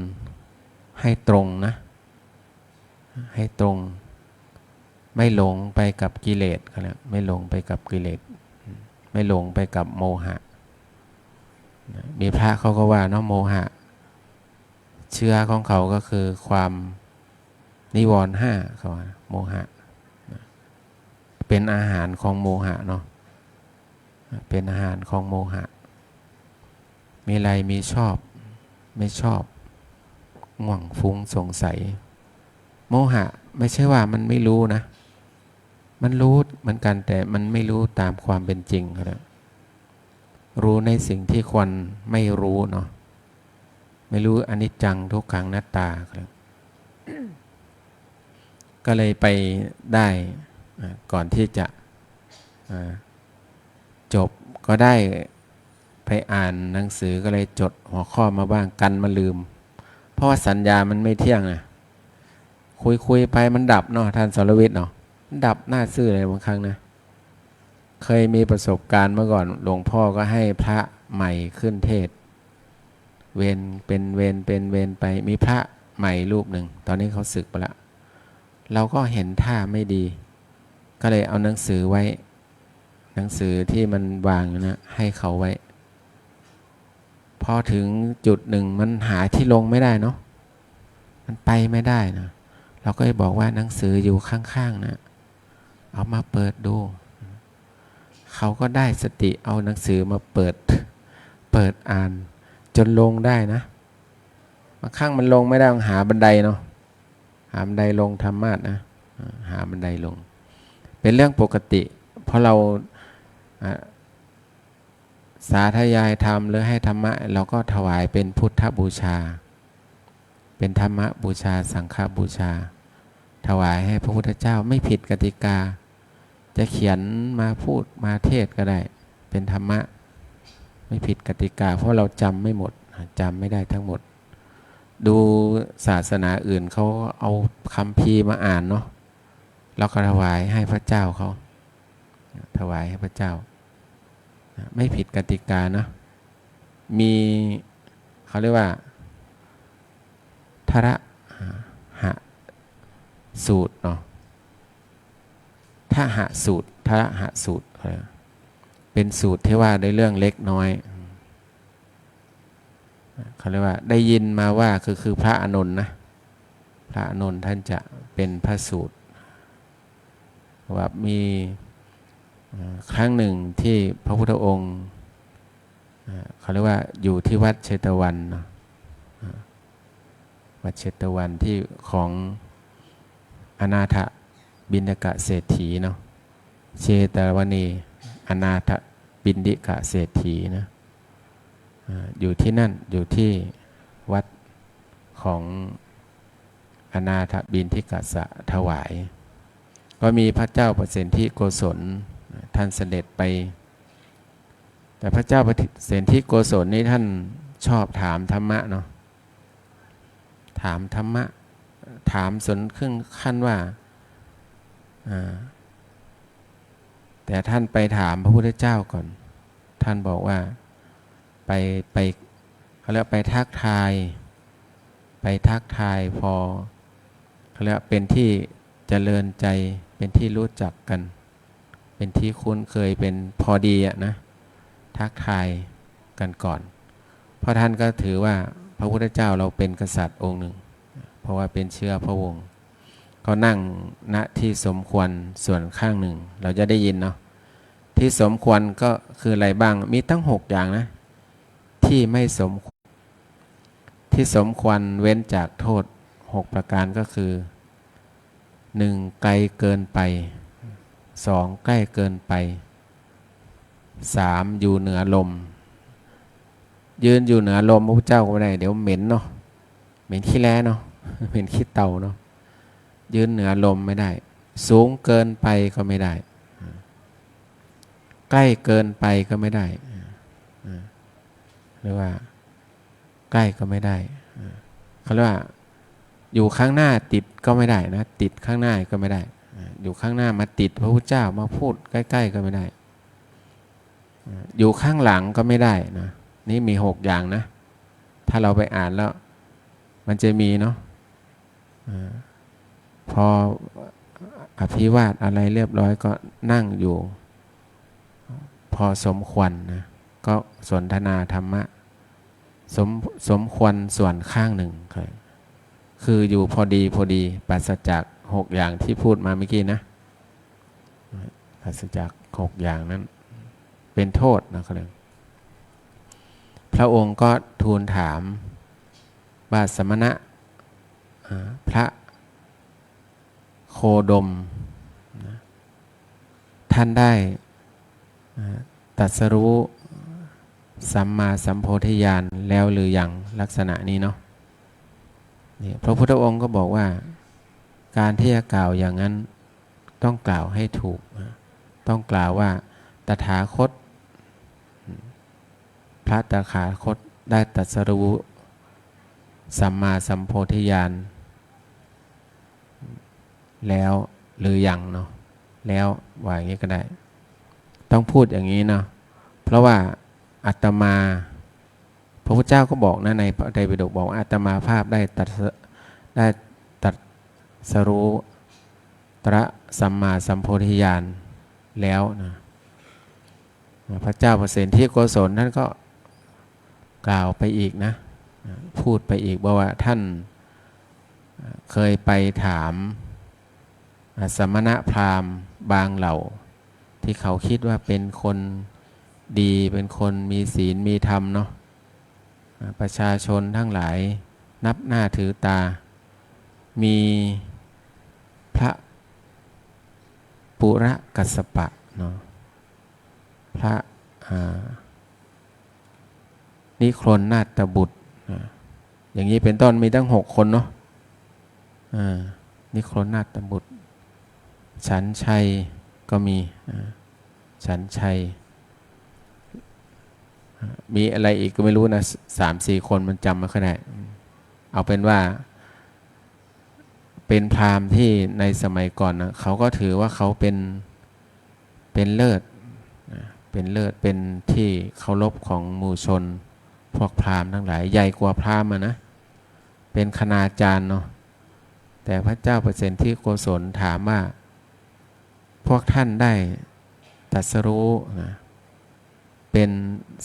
ให้ตรงนะให้ตรงไม่หลงไปกับกิเลสก็แล้วไม่หลงไปกับกิเลสไม่หลงไปกับโมหะมีพระเขาก็ว่าเนาะโมหะเชื้อของเขาก็คือความนิวรณ์ห้าเขาว่าโมหะเป็นอาหารของโมหะเนาะเป็นอาหารของโมหะมีอะไรมีชอบไม่ชอบง่วงฟุ้งสงสัยโมหะไม่ใช่ว่ามันไม่รู้นะมันรู้เหมือนกันแต่มันไม่รู้ตามความเป็นจริงครับรู้ในสิ่งที่ควรไม่รู้เนาะไม่รู้อนิจจังทุกขังอนัตตาครับก็เลยไปได้ก่อนที่จะจบก็ได้ไปอ่านหนังสือก็เลยจดหัวข้อมาบ้างกันมาลืมเพราะว่าสัญญามันไม่เที่ยงนะคุยไปมันดับเนาะท่านสรวิทย์เนาะดับหน้าซื่อเลยบางครั้งนะเคยมีประสบการณ์เมื่อก่อนหลวงพ่อก็ให้พระใหม่ขึ้นเทศเวรเป็นเวรไปมีพระใหม่รูปหนึ่งตอนนี้เขาสึกไปแล้วเราก็เห็นท่าไม่ดีก็เลยเอาหนังสือไว้หนังสือที่มันวางอยู่นะให้เขาไว้พอถึงจุดหนึ่งมันหาที่ลงไม่ได้เนาะมันไปไม่ได้นะเราก็เลยบอกว่าหนังสืออยู่ข้างๆนะเอามาเปิดดูเขาก็ได้สติเอาหนังสือมาเปิดอ่านจนลงได้นะ บางครั้งมันลงไม่ได้ต้องหาบันไดเนาะหาบันไดลงธรรมะนะหาบันไดลงเป็นเรื่องปกติเพราะเราสาธยายธรรมหรือให้ธรรมะเราก็ถวายเป็นพุทธบูชาเป็นธรรมบูชาสังฆบูชาถวายให้พระพุทธเจ้าไม่ผิดกติกาจะเขียนมาพูดมาเทศก็ได้เป็นธรรมะไม่ผิดกติกาเพราะเราจำไม่หมดจำไม่ได้ทั้งหมดดูศาสนาอื่นเขาเอาคัมภีร์มาอ่านเนาะเราก็ถวายให้พระเจ้าเขาถวายให้พระเจ้าไม่ผิดกติกานะมีเขาเรียกว่าทระหะสูตรเนาะทหะสูตรทระหะสูตรเป็นสูตรที่ว่าในเรื่องเล็กน้อยเขาเรียกว่าได้ยินมาว่าคือพระอานนท์นะพระอานนท์ท่านจะเป็นพระสูตรว่ามีครั้งหนึ่งที่พระพุทธองค์เขาเรียกว่าอยู่ที่วัดเชตวันเนาะวัดเชตวันที่ของอนาถบิณฑกเศรษฐีเนาะเชตวันนีอนาถบิณฑกเศรษฐีนะอยู่ที่นั่นอยู่ที่วัดของอนาถบิณฑกษะถวายก็มีพระเจ้าประสิทธิโกศลท่านเสด็จไปแต่พระเจ้าประสิทธิโกศลนี่ท่านชอบถามธรรมะเนาะถามธรรมะถามจนครึ่งขั้นว่าแต่ท่านไปถามพระพุทธเจ้าก่อนท่านบอกว่าไปเขาเรียกไปทักทายพอเขาเรียกเป็นที่เจริญใจเป็นที่รู้จักกันเป็นที่คุ้นเคยเป็นพอดีอะนะทักทายกันก่อนเพราะท่านก็ถือว่าพระพุทธเจ้าเราเป็นกษัตริย์องค์หนึ่งเพราะว่าเป็นเชื้อพระวงศ์ก็นั่งณที่สมควรส่วนข้างหนึ่งเราจะได้ยินเนาะที่สมควรก็คืออะไรบ้างมีตั้ง6อย่างนะที่ไม่สมที่สมควรเว้นจากโทษ6ประการก็คือ 1. ไกลเกินไป 2. ใกล้เกินไป 3. อยู่เหนือลมยืนอยู่เหนือลมพระพุทธเจ้าก็ไม่ได้เดี๋ยวเหม็นเนาะเหม็นขี้แล้เนาะเหม็นขี้เต่าเนาะยืนเหนือลมไม่ได้สูงเกินไปก็ไม่ได้ใกล้เกินไปก็ไม่ได้หรือว่าใกล้ก็ไม่ได้เขาเรียกว่าอยู่ข้างหน้าติดก็ไม่ได้นะติดข้างหน้าก็ไม่ได้อยู่ข้างหน้ามาติดพระพุทธเจ้ามาพูดใกล้ๆก็ไม่ได้อยู่ข้างหลังก็ไม่ได้นะนี่มี6อย่างนะถ้าเราไปอ่านแล้วมันจะมีเนาะพออภิวาทอะไรเรียบร้อยก็นั่งอยู่พอสมควรนะก็สนทนาธรรมะสมควรส่วนข้างหนึ่งคืออยู่พอดีปราศจาก6อย่างที่พูดมาเมื่อกี้นะปราศจาก6อย่างนั้นเป็นโทษนะครับพระองค์ก็ทูลถามว่าสมณะพระโคดมท่านได้ตรัสรู้สัมมาสัมโพธิญาณแล้วหรือยังลักษณะนี้เนาะนี่พระพุทธองค์ก็บอกว่าการที่จะกล่าวอย่างนั้นต้องกล่าวให้ถูกต้องกล่าวว่าตถาคตพระตถาคตได้ตรัสรู้สัมมาสัมโพธิญาณแล้วหรือยังเนาะแล้วว่าอย่างนี้ก็ได้ต้องพูดอย่างนี้เนาะเพราะว่าอาตมาพระพุทธเจ้าก็บอกนะในพระไตรปิฎกบอกอาตมาภาพได้ตรัสรู้ตระสัมมาสัมโพธิญาณแล้วนะพระเจ้าประสิทธิโกศลท่านก็กล่าวไปอีกนะพูดไปอีกบอกว่าท่านเคยไปถามสมณพราหมณ์บางเหล่าที่เขาคิดว่าเป็นคนดีเป็นคนมีศีลมีธรรมเนาะประชาชนทั้งหลาย นับหน้าถือตา มีพระปุระกัสสปะเนาะพระนิครนนาถบุตรอย่างนี้เป็นต้นมีตั้ง6 คนเนาะนิครนนาถบุตรฉันชัยก็มีฉันชัยมีอะไรอีกก็ไม่รู้นะ3-4 คนมันจำไม่ค่อยได้เอาเป็นว่าเป็นพราหมณ์ที่ในสมัยก่อนนะเขาก็ถือว่าเขาเป็นเลิศเป็นเลิศเป็นที่เคารพของหมู่ชนพวกพราหมณ์ทั้งหลายใหญ่กว่าพราหมณ์นะเป็นคณาจารย์เนาะแต่พระเจ้าเปรตที่โกศลถามว่าพวกท่านได้ตรัสรู้นะเป็น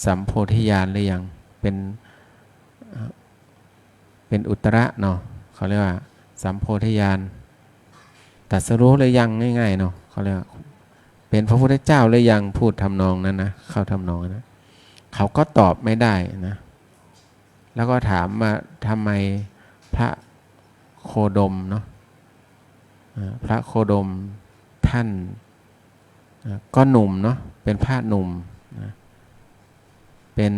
สัมโพธิญาณหรือยังเป็นอุตระเนาะเขาเรียกว่าสัมโพธิญาณตรัสรู้หรือยังง่ายๆเนาะเขาเรียกว่าเป็นพระพุทธเจ้าหรือยังพูดทำนองนั้นนะเข้าทำนองนะเขาก็ตอบไม่ได้นะแล้วก็ถามว่าทำไมพระโคดมเนาะพระโคดมท่านก็หนุ่มเนาะเป็นพระหนุ่มนะเป็น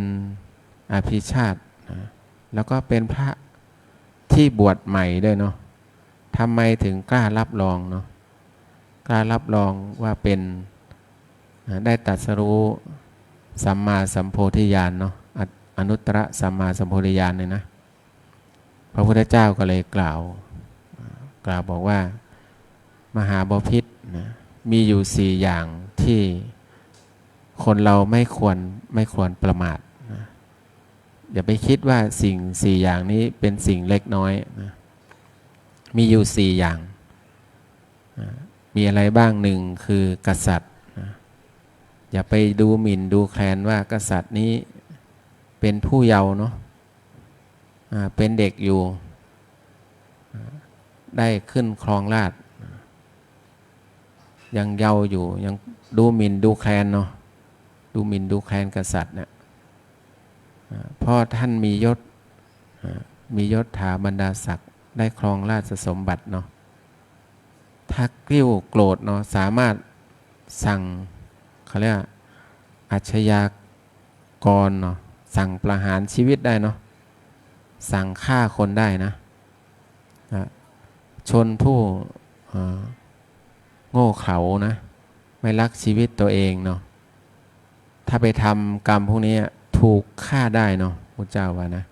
อภิชาตินะแล้วก็เป็นพระที่บวชใหม่ด้วยเนาะทำไมถึงกล้ารับรองเนาะกล้ารับรองว่าเป็นได้ตรัสรู้สัมมาสัมโพธิญาณเนาะอนุตตรสัมมาสัมโพธิญาณเลยนะพระพุทธเจ้าก็เลยกล่าวบอกว่ามหาบพิตรนะมีอยู่4 อย่างที่คนเราไม่ควรประมาทนะอย่าไปคิดว่าสิ่ง4 อย่างนี้เป็นสิ่งเล็กน้อยนะมีอยู่4 อย่างมีอะไรบ้าง1คือกษัตริย์นะอย่าไปดูหมิ่นดูแคลนว่ากษัตริย์นี้เป็นผู้เยาว์เนาะเป็นเด็กอยู่ได้ขึ้นครองราชย์ยังเยาว์อยู่ยังดูหมิ่นดูแคลนเนาะดูหมิ่นดูแคลนกษัตริย์เนี่ยเพราะท่านมียศถาบรรดาศักดิ์ได้ครองราชสมบัติเนาะถ้ากริ้วโกรธเนาะสามารถสั่งเขาเรียกอาชญากรเนาะสั่งประหารชีวิตได้เนาะสั่งฆ่าคนได้นะชนผู้โง่เขลานะไม่รักชีวิตตัวเองเนาะถ้าไปทำกรรมพวกนี้ถูกฆ่าได้เนาะพระเจ้าว่านะ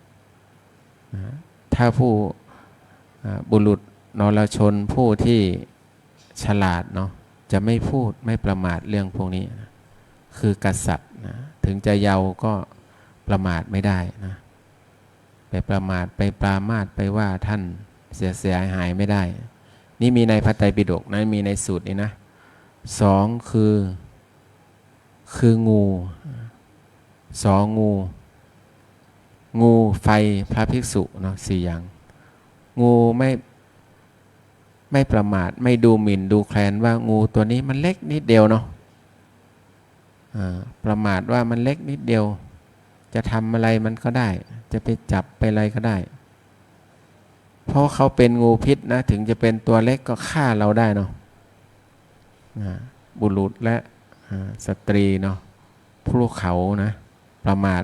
ถ้าผู้บุรุษนรชนผู้ที่ฉลาดเนาะจะไม่พูดไม่ประมาทเรื่องพวกนี้นะคือกษัตริย์นะถึงจะเยาว์ก็ประมาทไม่ได้นะไปประมาทไปปรามาสไปว่าท่านเสียหายไม่ได้นี่มีในพระไตรปิฎกนะมีในสูตรนี้นะ2คืองูงูไฟพระภิกษุเนาะ4 อย่างงูไม่ประมาทไม่ดูหมิ่นดูแคลนว่างูตัวนี้มันเล็กนิดเดียวเนาะประมาทว่ามันเล็กนิดเดียวจะทำอะไรมันก็ได้จะไปจับไปอะไรก็ได้เพราะเขาเป็นงูพิษนะถึงจะเป็นตัวเล็กก็ฆ่าเราได้เนาะบุรุษและสตรีเนาะผู้เขานะประมาท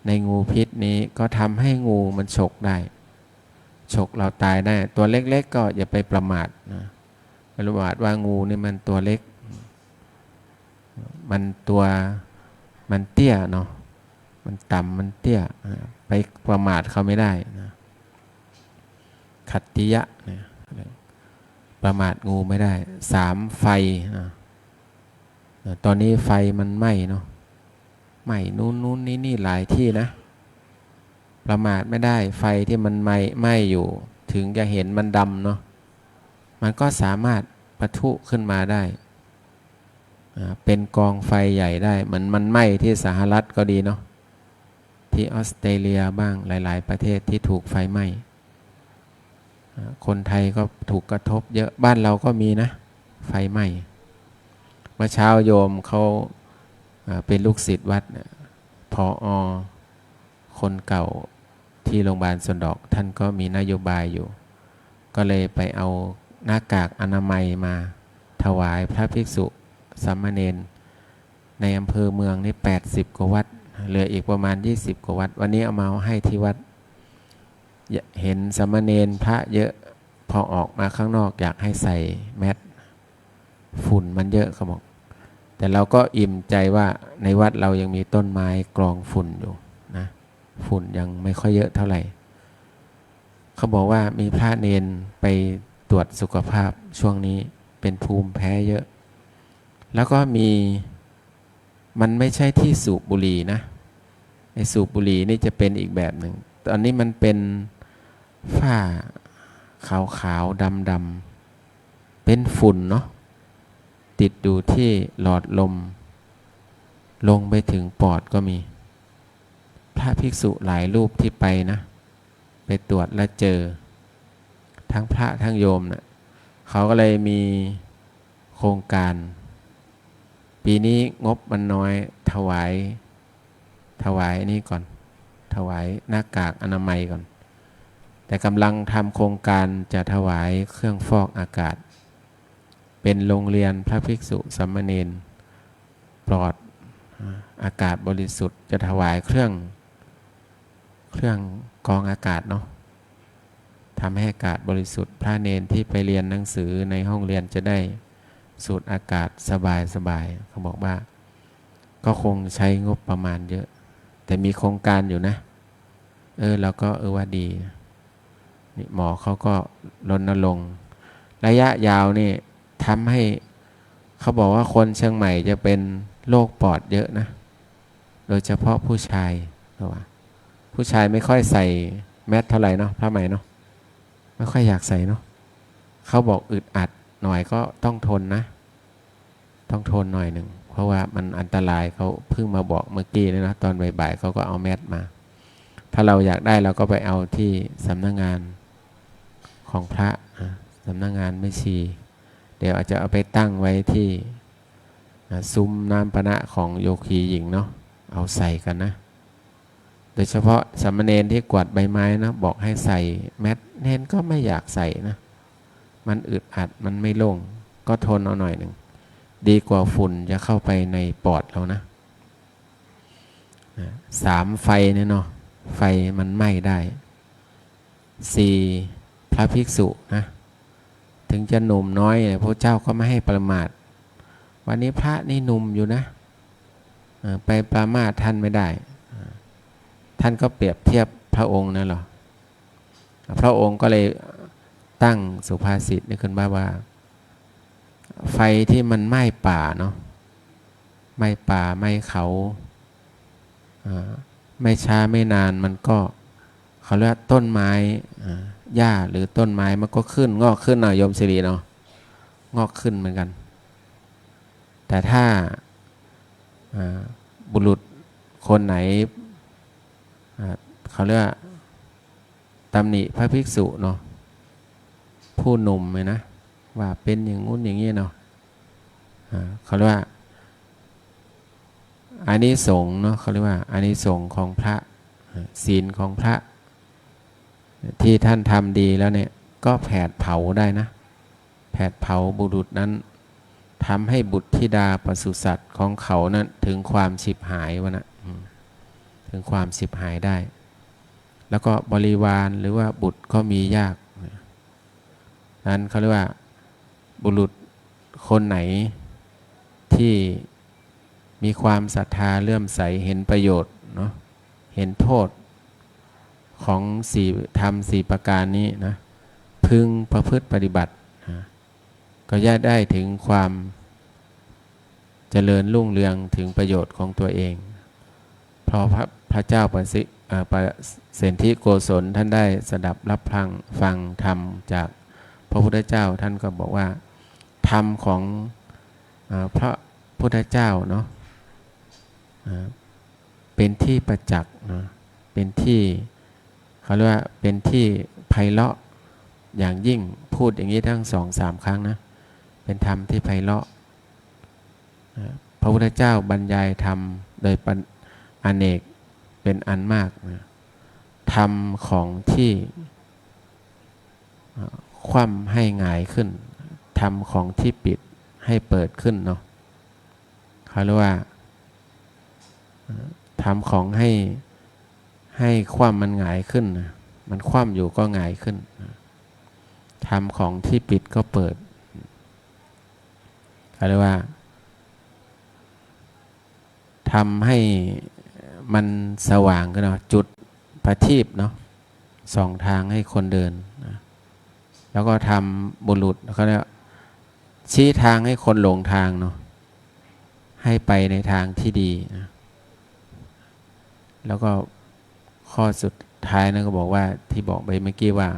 ในงูพิษนี้ก็ทำให้งูมันฉกได้ฉกเราตายได้ตัวเล็กๆก็อย่าไปประมาทนะประมาทว่างูนี่มันตัวเล็กมันเตี้ยเนาะมันต่ำมันเตี้ยไปประมาทเขาไม่ได้นะขัตติยะนะประมาทงูไม่ได้3ไฟนะตอนนี้ไฟมันไหม้เนาะไหม้นู้นนี่หลายที่นะประมาทไม่ได้ไฟที่มันไหม้อยู่ถึงจะเห็นมันดำเนาะมันก็สามารถปะทุขึ้นมาได้เป็นกองไฟใหญ่ได้มันไหม้ที่สหรัฐก็ดีเนาะที่ออสเตรเลียบ้างหลายๆประเทศที่ถูกไฟไหม้คนไทยก็ถูกกระทบเยอะบ้านเราก็มีนะไฟไหม้เมื่อเช้าโยมเขาเป็นลูกศิษย์วัดผอ.คนเก่าท ที่โรงพยาบาลสวนดอกท่านก็มีนโยบายอยู่ ก็เลยไปเอาหน้ากากอนามัยมาถวายพระภิกษุสามเณรในอำเภอเมืองนี่80 กว่าวัดเหลืออีกประมาณ20 กว่าวัดวันนี้เอามาให้ที่วัดเห็นสามเณรพระเยอะพอออกมาข้างนอกอยากให้ใส่แมสฝุ่นมันเยอะเขาบอกแต่เราก็อิ่มใจว่าในวัดเรายังมีต้นไม้กรองฝุ่นอยู่นะฝุ่นยังไม่ค่อยเยอะเท่าไหร่เขาบอกว่ามีพระเนนไปตรวจสุขภาพช่วงนี้เป็นภูมิแพ้เยอะแล้วก็มันไม่ใช่ที่สูบบุหรี่นะไอ้สูบบุหรี่นี่จะเป็นอีกแบบหนึ่งตอนนี้มันเป็นฝ้าขาวดำเป็นฝุ่นเนาะติดอยู่ที่หลอดลมลงไปถึงปอดก็มีพระภิกษุหลายรูปที่ไปนะไปตรวจแล้วเจอทั้งพระทั้งโยมนะเขาก็เลยมีโครงการปีนี้งบมันน้อยถวายนี่ก่อนถวายหน้ากากอนามัยก่อนแต่กำลังทำโครงการจะถวายเครื่องฟอกอากาศเป็นโรงเรียนพระภิกษุสามเณรปลอดอากาศบริสุทธิ์จะถวายเครื่องกรองอากาศเนาะทำให้อากาศบริสุทธิ์พระเนรที่ไปเรียนหนังสือในห้องเรียนจะได้สูดอากาศสบายเขาบอกว่าก็คงใช้งบประมาณเยอะแต่มีโครงการอยู่นะเราก็ว่าดีนี่หมอเขาก็รณรงค์ระยะยาวนี่ทำให้เขาบอกว่าคนเชียงใหม่จะเป็นโรคปอดเยอะนะโดยเฉพาะผู้ชายว่าผู้ชายไม่ค่อยใส่แมสเท่าไหร่เนาะผ้าไหมเนาะไม่ค่อยอยากใส่เนาะเขาบอกอึดอัดหน่อยก็ต้องทนนะต้องทนหน่อยหนึ่งเพราะว่ามันอันตรายเขาเพิ่งมาบอกเมื่อกี้เลยนะตอนบ่ายๆเขาก็เอาแมสมาถ้าเราอยากได้เราก็ไปเอาที่สำนักงานของพระสำนักงานแม่ชีเดี๋ยวอาจจะเอาไปตั้งไว้ที่ซุ้มน้ำปนะของโยคีหญิงเนาะเอาใส่กันนะโดยเฉพาะสามเณรที่กวาดใบไม้นะบอกให้ใส่แมสเนนก็ไม่อยากใส่นะมันอึดอัดมันไม่โล่งก็ทนเอาหน่อยหนึ่งดีกว่าฝุ่นจะเข้าไปในปอดเรานะ3 ไฟเนี่ยเนาะไฟมันไหม้ได้4พระภิกษุนะถึงจะหนุ่มน้อยพระเจ้าก็ไม่ให้ประมาทวันนี้พระนี่หนุ่มอยู่นะไปประมาทท่านไม่ได้ท่านก็เปรียบเทียบพระองค์นั่นหรอพระองค์ก็เลยตั้งสุภาษิตนี่ขึ้นว่าไฟที่มันไหม้ป่าเนาะไหม้ป่าไหม้เขาไม่ช้าไม่นานมันก็เขาเรียกต้นไม้หญ้าหรือต้นไม้มันก็ขึ้นงอกขึ้นหน่อยโยมศิริเนาะงอกขึ้นเหมือนกันแต่ถ้าบุรุษคนไหนเขาเรียกตำหนิพระภิกษุเนาะผู้หนุ่มเลยนะว่าเป็นอย่างงู้นอย่างนี้เนาะเขาเรียกว่าอานิสงส์เนาะเขาเรียกว่าอานิสงส์ของพระศีลของพระที่ท่านทำดีแล้วเนี่ยก็แผดเผาได้นะแผดเผาบุรุษนั้นทำให้บุตรธิดาปศุสัตว์ของเขานั้นถึงความฉิบหายวะนะถึงความฉิบหายได้แล้วก็บริวารหรือว่าบุตรก็มียากนั้นเขาเรียกว่าบุรุษคนไหนที่มีความศรัทธาเลื่อมใสเห็นประโยชน์เนาะเห็นโทษของธรรม 4 ประการนี้นะพึงประพฤติปฏิบัติก็ย่ได้ถึงความเจริญรุ่งเรืองถึงประโยชน์ของตัวเองเพราะพระเจ้าประสิทธิโกศลท่านได้สดับรับฟังธรรมจากพระพุทธเจ้าท่านก็บอกว่าธรรมของพระพุทธเจ้าเนาะเป็นที่ประจักษ์นะเป็นที่เขาเรียกว่าเป็นที่ไพเราะอย่างยิ่งพูดอย่างนี้ทั้ง 2-3 ครั้งนะเป็นธรรมที่ไพเราะพระพุทธเจ้าบรรยายธรรมโดยอเนกเป็นอันมากนะ ทำของที่คว่ำให้หงายขึ้นทำของที่ปิดให้เปิดขึ้นเนาะเขาเรียกว่าทำของให้คว่ำมันหงายขึ้นมันคว่ำอยู่ก็หงายขึ้นทำของที่ปิดก็เปิดเขาเรียกว่าทำให้มันสว่างกันเนาะจุดประทีปเนาะส่องทางให้คนเดินนะแล้วก็ทำบุรุษเขาเรียกชี้ทางให้คนหลงทางเนาะให้ไปในทางที่ดีนะแล้วก็ข้อสุดท้ายนะก็บอกว่าที่บอกไปเมื่อกี้ว่า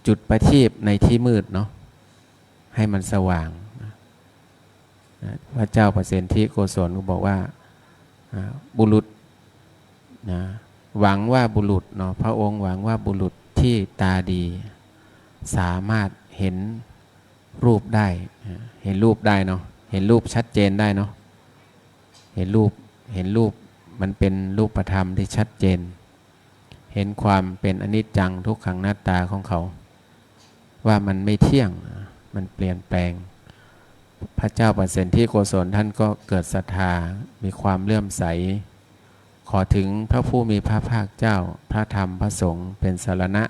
จุดประทีปในที่มืดเนาะให้มันสว่างนะพระเจ้าประสิทธิโกศลก็บอกว่าบุรุษนะหวังว่าบุรุษเนาะพระองค์หวังว่าบุรุษที่ตาดีสามารถเห็นรูปได้เห็นรูปได้เนาะเห็นรูปชัดเจนได้เนาะเห็นรูปมันเป็นรูปธรรมที่ชัดเจนเห็นความเป็นอนิจจังทุกขังหน้าตาของเขาว่ามันไม่เที่ยงมันเปลี่ยนแปลงพระเจ้าประสิทธิโกศลท่านก็เกิดศรัทธามีความเลื่อมใสขอถึงพระผู้มีพระภาคเจ้าพระธรรมพระสงฆ์เป็นสรณะ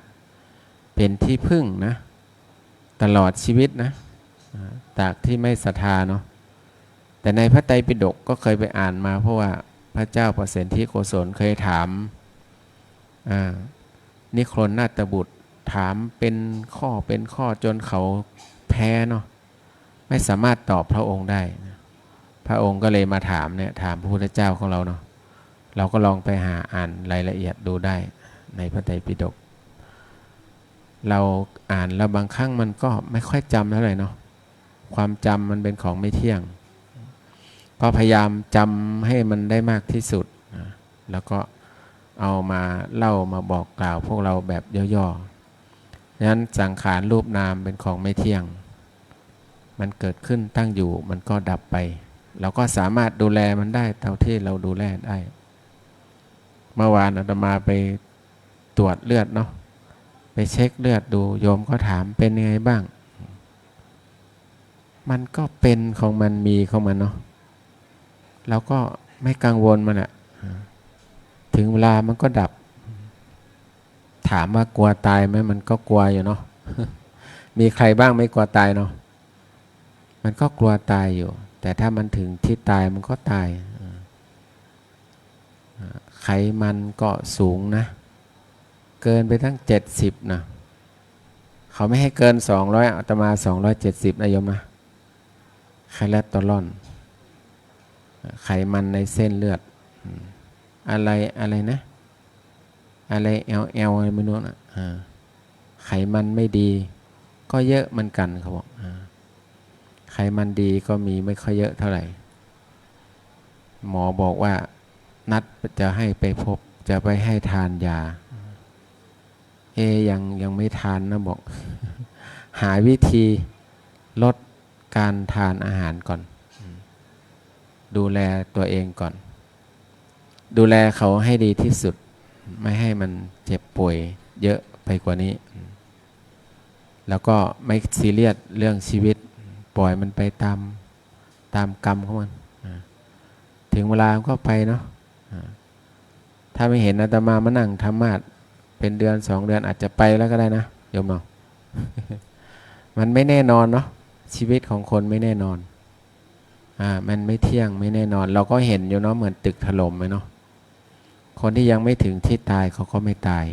เป็นที่พึ่งนะตลอดชีวิตนะจากที่ไม่ศรัทธาเนาะแต่ในพระไตรปิฎกก็เคยไปอ่านมาเพราะว่าพระเจ้าประสิทธิโกศลเคยถามนิครนนาถบุตรถามเป็นข้อจนเขาแพ้เนาะไม่สามารถตอบพระองค์ได้นะพระองค์ก็เลยมาถามเนี่ยถามพระพุทธเจ้าของเราเนาะเราก็ลองไปหาอ่านรายละเอียดดูได้ในพระไตรปิฎกเราอ่านแล้วบางครั้งมันก็ไม่ค่อยจำเท่าไหร่เนาะความจำมันเป็นของไม่เที่ยงก็พยายามจำให้มันได้มากที่สุดนะแล้วก็เอามาเล่ามาบอกกล่าวพวกเราแบบย่อๆดังนั้นสังขารรูปนามเป็นของไม่เที่ยงมันเกิดขึ้นตั้งอยู่มันก็ดับไปเราก็สามารถดูแลมันได้เท่าที่เราดูแลได้เมื่อวานอาตมาไปตรวจเลือดเนาะไปเช็คเลือดดูโยมก็ถามเป็นยังไงบ้างมันก็เป็นของมันมีของมันเนาะเราก็ไม่กังวลมันอะถึงเวลามันก็ดับถามว่ากลัวตายไหมมันก็กลัวอยู่เนาะ มีใครบ้างไม่กลัวตายเนาะมันก็กลัวตายอยู่แต่ถ้ามันถึงที่ตายมันก็ตายไขมันก็สูงนะเกินไปทั้ง70นะเขาไม่ให้เกิน200อาตมา270นะโยมนะคอเลสเตอรอลไขมันในเส้นเลือดอะไรนะอะไรLLอะไรไม่รู้นะไขมันไม่ดีก็เยอะเหมือนกันเขาบอกไขมันดีก็มีไม่ค่อยเยอะเท่าไหร่หมอบอกว่านัดจะให้ไปพบจะไปให้ทานยายังไม่ทานนะบอก หาวิธีลดการทานอาหารก่อนดูแลตัวเองก่อนดูแลเขาให้ดีที่สุดไม่ให้มันเจ็บป่วยเยอะไปกว่านี้แล้วก็ไม่ซีเรียสเรื่องชีวิตปล่อยมันไปตามกรรมของมันถึงเวลาก็ไปเนาะถ้าไม่เห็นอาตมานั่งธรรมาสเป็นเดือน2 เดือนอาจจะไปแล้วก็ได้นะโยมเนาะ มันไม่แน่นอนเนาะชีวิตของคนไม่แน่นอนมันไม่เที่ยงไม่แน่นอนเราก็เห็นอยู่เนาะเหมือนตึกถล่มไหมเนาะคนที่ยังไม่ถึงที่ตายเขาก็ไม่ตาย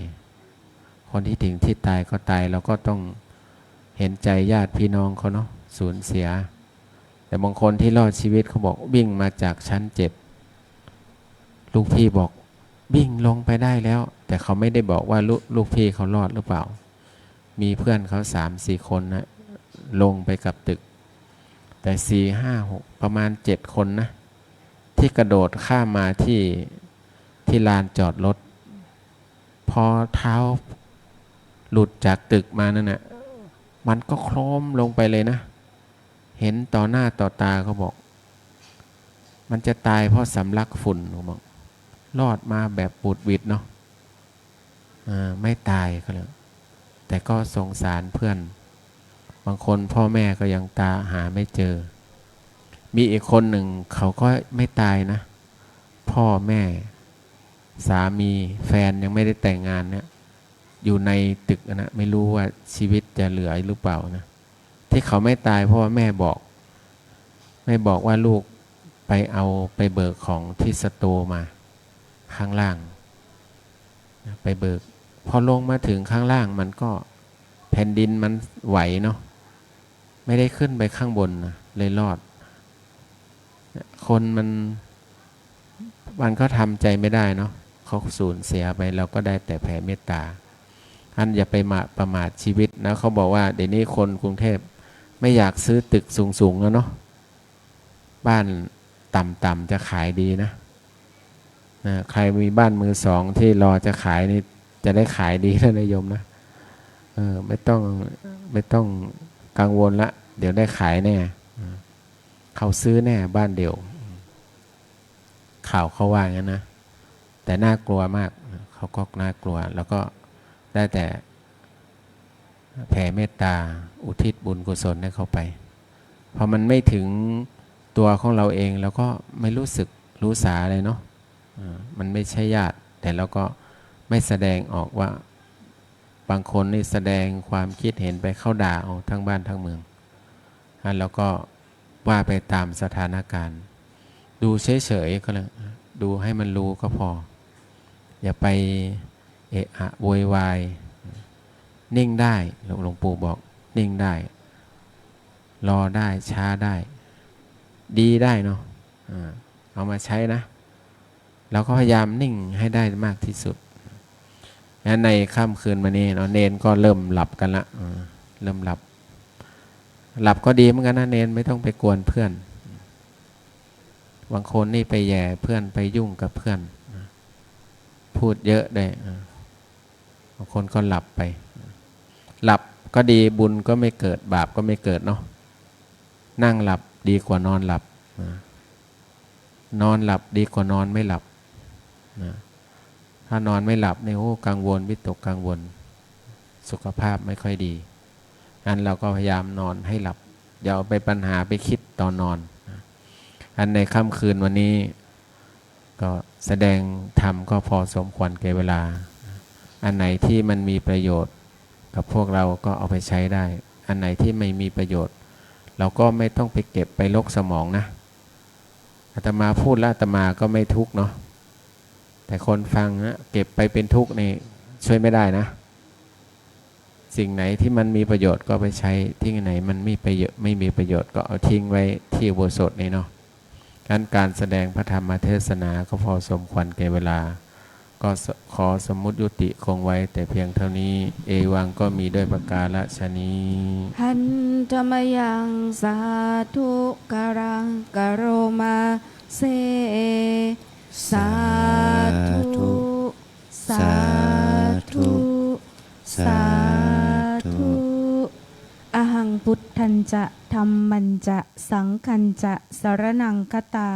คนที่ถึงที่ตายก็ตายเราก็ต้องเห็นใจญาติพี่น้องเขาเนาะสูญเสียแต่บางคนที่รอดชีวิตเขาบอกวิ่งมาจากชั้น7ลูกพี่บอกวิ่งลงไปได้แล้วแต่เขาไม่ได้บอกว่าลูกพี่เขารอดหรือเปล่ามีเพื่อนเขา 3-4 คนนะลงไปกับตึกแต่4, 5, 6ประมาณ7 คนนะที่กระโดดข้ามมาที่ลานจอดรถพอเท้าหลุดจากตึกมานั่นน่ะมันก็โครมลงไปเลยนะเห็นต่อหน้าต่อตาเขาบอกมันจะตายเพราะสำลักฝุ่นเขาบอกรอดมาแบบบุดหวิดเนาะ ไม่ตายก็เลยแต่ก็สงสารเพื่อน บางคนพ่อแม่ก็ยังตาหาไม่เจอ มีอีกคนหนึ่งเขาก็ไม่ตายนะ พ่อแม่สามีแฟนยังไม่ได้แต่งงานเนี่ยอยู่ในตึกนะไม่รู้ว่าชีวิตจะเหลือหรือเปล่านะที่เขาไม่ตายเพราะว่าแม่บอกว่าลูกไปเบิกของที่สโตร์มาข้างล่างไปเบิกพอลงมาถึงข้างล่างมันก็แผ่นดินมันไหวเนาะไม่ได้ขึ้นไปข้างบนนะเลยรอดคนมันก็ทำใจไม่ได้เนาะเขาสูญเสียไปเราก็ได้แต่แผ่เมตตาท่านอย่าไปประมาทชีวิตนะเขาบอกว่าเดี๋ยวนี้คนกรุงเทพไม่อยากซื้อตึกสูงๆแล้วเนาะบ้านต่ำๆจะขายดีนะใครมีบ้านมือสองที่รอจะขายนี่จะได้ขายดีนะนายโยมนะไม่ต้องกังวลละเดี๋ยวได้ขายแน่เขาซื้อแน่บ้านเดียวข่าวเขาว่างั้นนะแต่น่ากลัวมากเขาก็น่ากลัวแล้วก็ได้แต่แผ่เมตตาอุทิศบุญกุศลให้เขาไปพอมันไม่ถึงตัวของเราเองเราก็ไม่รู้สาอะไรเนาะมันไม่ใช่ญาติแต่เราก็ไม่แสดงออกว่าบางคนนี่แสดงความคิดเห็นไปเข้าด่าเอาทั้งบ้านทั้งเมืองแล้วก็ว่าไปตามสถานการณ์ดูเฉยๆก็เลยดูให้มันรู้ก็พออย่าไปเอะอะโวยวายนิ่งได้หลวงปู่บอกนิ่งได้รอได้ช้าได้ดีได้เนาะเอามาใช้นะเราก็พยายามนิ่งให้ได้มากที่สุดงั้นในค่ำคืนมานี้เนาะเนนก็เริ่มหลับกันละเริ่มหลับก็ดีเหมือนกันนะเนนไม่ต้องไปกวนเพื่อนบางคนนี่ไปแย่เพื่อนไปยุ่งกับเพื่อนพูดเยอะได้บางคนก็หลับไปหลับก็ดีบุญก็ไม่เกิดบาปก็ไม่เกิดเนาะนั่งหลับดีกว่านอนหลับนอนหลับดีกว่านอนไม่หลับถ้านอนไม่หลับเนี่ยโอ้กังวลวิตกกังวลสุขภาพไม่ค่อยดีงั้นเราก็พยายามนอนให้หลับอย่าเอาไปปัญหาไปคิดตอนนอนอันในค่ำคืนวันนี้ก็แสดงธรรมก็พอสมควรแก่เวลาอันไหนที่มันมีประโยชน์กับพวกเราก็เอาไปใช้ได้อันไหนที่ไม่มีประโยชน์เราก็ไม่ต้องไปเก็บไปลกสมองนะอาตมาพูดแล้วอาตมาก็ไม่ทุกข์เนาะแต่คนฟังนะเก็บไปเป็นทุกข์นี่ช่วยไม่ได้นะสิ่งไหนที่มันมีประโยชน์ก็ไปใช้ที่ไหนมันไม่มีประโยชน์ก็เอาทิ้งไว้ที่อุโบสถนี่เนาะการแสดงพระธรรมเทศนาก็พอสมควรแก่เวลาก็ขอสมมุติยุติคงไว้แต่เพียงเท่านี้เอวังก็มีด้วยประกาศนี้หันธรรมยังสาธุการังกโรมาเซสาธุสาธุสาธุอหังพุทธันจะธัมมัญจะสังฆัญจะสรณังคตา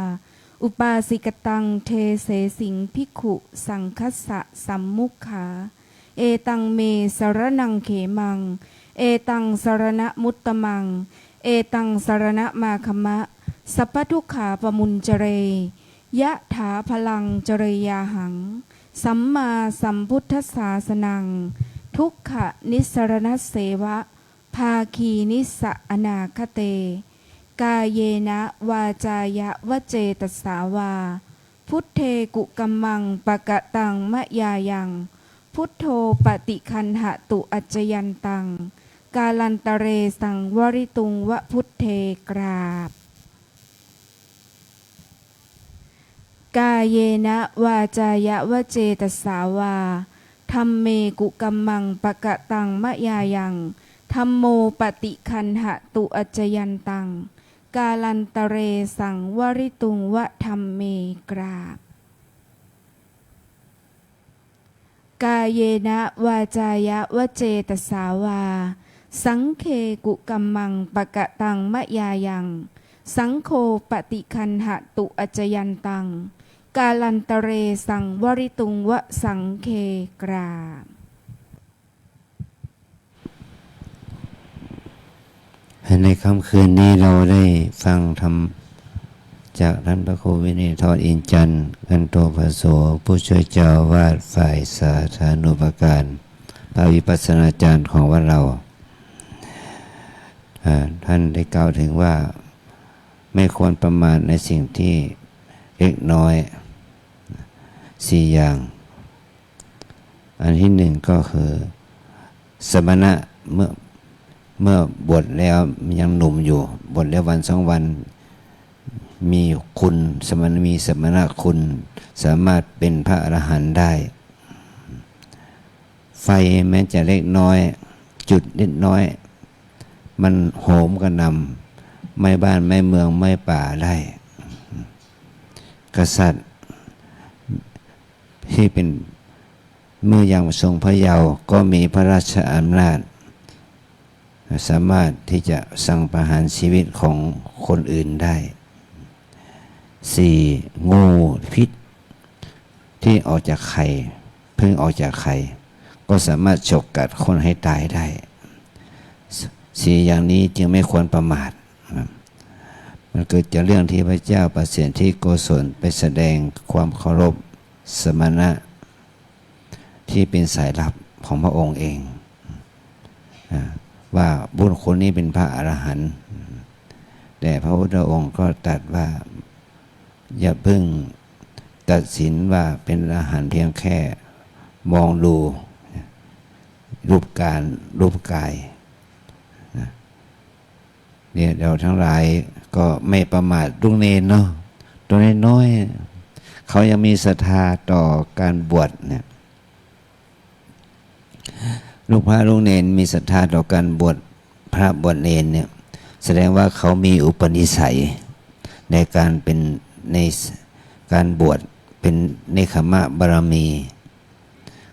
อุปาสิกตังเทเสสิงภิกขุสังคัสสะสัมมุขาเอตังเมสรณังเขมังเอตังสรณมุตตมังเอตังสรณมาคมะสัพพทุกขาปมุญจเรยะถาพลังจริยาหังสัมมาสัมพุทธศาสนังทุกขนิสรณเสวะภาคีนิสสะอนาคเตกายเยนะวาจายะวเจตสาวาพุทเทกุกัมมังปะกะตังมะยายังพุทโธปฏิคันหตุอัจจยันตังกาลันตะเรสังวริตุงวะพุทเทกราบกายเยนะวาจายะวเจตสาวาธัมเมกุกัมมังปะกะตังมะยายังธัมโมปฏิคันหตุอัจจยันตังกาลันตะเรสังวริตุงวะธัมเมกราบกายเยนะวาจายะวเจตสาวาสังเคกุกัมมังปะกะตังมะยายังสังโฆปฏิคันหตุอัจจยันตังกาลันตะเรสังวริตุงวะสังเคกราบ ในค่ำคืนนี้เราได้ฟังธรรมจากท่านพระครูวินิทรอินจันทร์กันโตภโสผู้ช่วยเจ้าวาดฝ่ายสาธารณูปการพระวิปัสสนาจารย์ของวัดเราท่านได้กล่าวถึงว่าไม่ควรประมาทในสิ่งที่เล็กน้อย4 อย่างอันที่หนึ่งก็คือสมณะเมื่อบวชแล้วยังหนุ่มอยู่บวชแล้ววัน2 วันมีคุณมีสมณะคุณสามารถเป็นพระอรหันต์ได้ไฟแม้จะเล็กน้อยจุดเล็กน้อยมันโหมกระหน่ำไม่บ้านไม่เมืองไม่ป่าได้กษัตริย์ที่เป็นเมื่อยังทรงพระเยาว์ก็มีพระราชอำนาจสามารถที่จะสั่งประหารชีวิตของคนอื่นได้4งูพิษที่ออกจากไข่เพิ่งออกจากไข่ก็สามารถฉกกัดคนให้ตายได้4อย่างนี้จึงไม่ควรประมาทมันเกิดจากเรื่องที่พระเจ้าประเสริฐที่โกศลไปแสดงความเคารพสมณะที่เป็นสายลับของพระองค์เองว่าบุคคลนี้เป็นพระอรหันต์แต่พระพุทธองค์ก็ตรัสว่าอย่าเพิ่งตัดสินว่าเป็นอรหันต์เพียงแค่มองดูรูปกายเนี่ยเราทั้งหลายก็ไม่ประมาทลูกเนรเนาะตัวน้อยๆเขายังมีศรัทธาต่อการบวชเนี่ยลูกพระลูกเนรมีศรัทธาต่อการบวชพระบวชเนรเนี่ยแสดงว่าเขามีอุปนิสัยในการเป็นในการบวชเป็นเนคขมะบารมี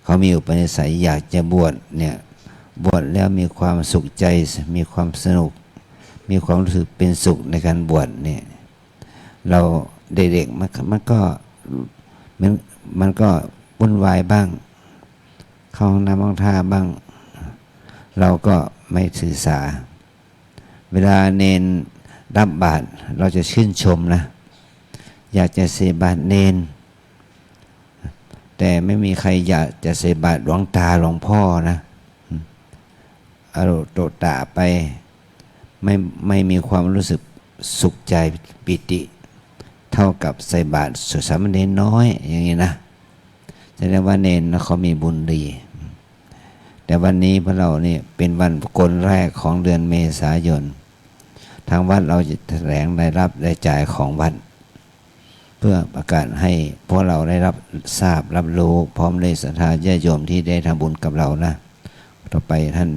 เขามีอุปนิสัยอยากจะบวชเนี่ยบวชแล้วมีความสุขใจมีความสนุกมีความรู้สึกเป็นสุขในการบวชเนี่ยเราเด็กๆมันก็วุ่นวายบ้างเข้าห้องน้ำห้องท่าบ้างเราก็ไม่ถือสาเวลาเนนรับบาตรเราจะชื่นชมนะอยากจะใส่บาตรเนนแต่ไม่มีใครอยากจะใส่บาตรหลวงตาหลวงพ่อนะอารมณ์โตตะไปไม่มีความรู้สึกสุขใจปิติเท่ากับใส่บาตรสามเณรน้อยอย่างนี้นะแสดงว่าเนนเขามีบุญดีแต่วันนี้พวกเรานี่เป็นวันกลแรกของเดือนเมษายนทางวัดเราจะแถลงรายรับรายจ่ายของวัดเพื่อประกาศให้พวกเราได้รับทราบรับรู้พร้อมเลยศรัทธาญาติโยมที่ได้ทำบุญกับเรานะต่อไปท่าน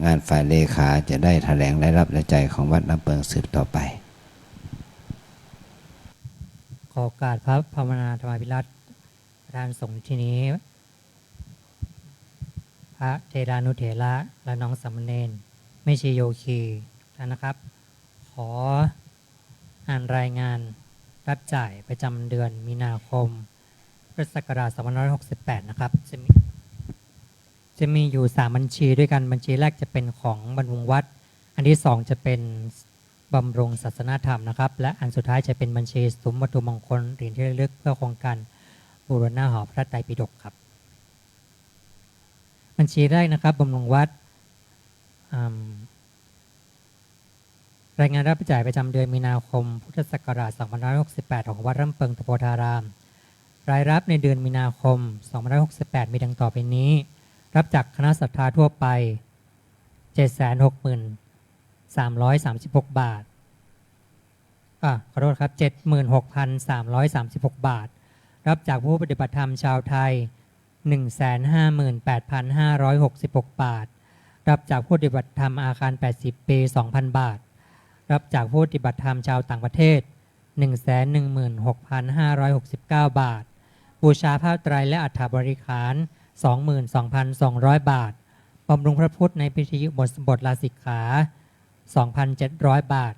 งานฝ่ายเลขาจะได้แถลงรายรับรายจ่ายของวัดน้ำเปิงสืบต่อไปขอโอกาสพระภาวนาธรรมภิรัตน์ประธานสงฆ์ที่นี้พระเทรานุเถระและน้องสามเณรไม่ใช่โยคีท่านนะครับขออ่านรายงานรับจ่ายประจำเดือนมีนาคมพุทธศักราช2568นะครับจะมีอยู่3บัญชีด้วยกันบัญชีแรกจะเป็นของบรรพวัดอันที่2จะเป็นบำรุงศาสนธรรมนะครับและอันสุดท้ายจะเป็นบัญชีสมวัตถุมงคลเหรียญที่ระลึกเพื่อโครงการบูรณะหอพระไตรปิฎกครับบัญชีแรกนะครับบำรุงวัดรายงานรับจ่ายประจำเดือนมีนาคมพุทธศักราช2568ของวัดร่ำเปิงตโพธารามรายรับในเดือนมีนาคม2568มีดังต่อไปนี้รับจากคณะศรัทธาทั่วไป 763,336 บาทขอโทษครับ 76,336 บาทรับจากผู้ปฏิบัติธรรมชาวไทย 158,566 บาทรับจากผู้ปฏิบัติธรรมอาคาร80 ปี 2,000 บาทรับจากผู้ปฏิบัติธรรมชาวต่างประเทศ 116,569 บาทบูชาผ้าไตรและอัฐบริขาร 22,200 บาทบำรุงพระพุทธในพิธีอุโบสถลาสิกขา 2,700 บาท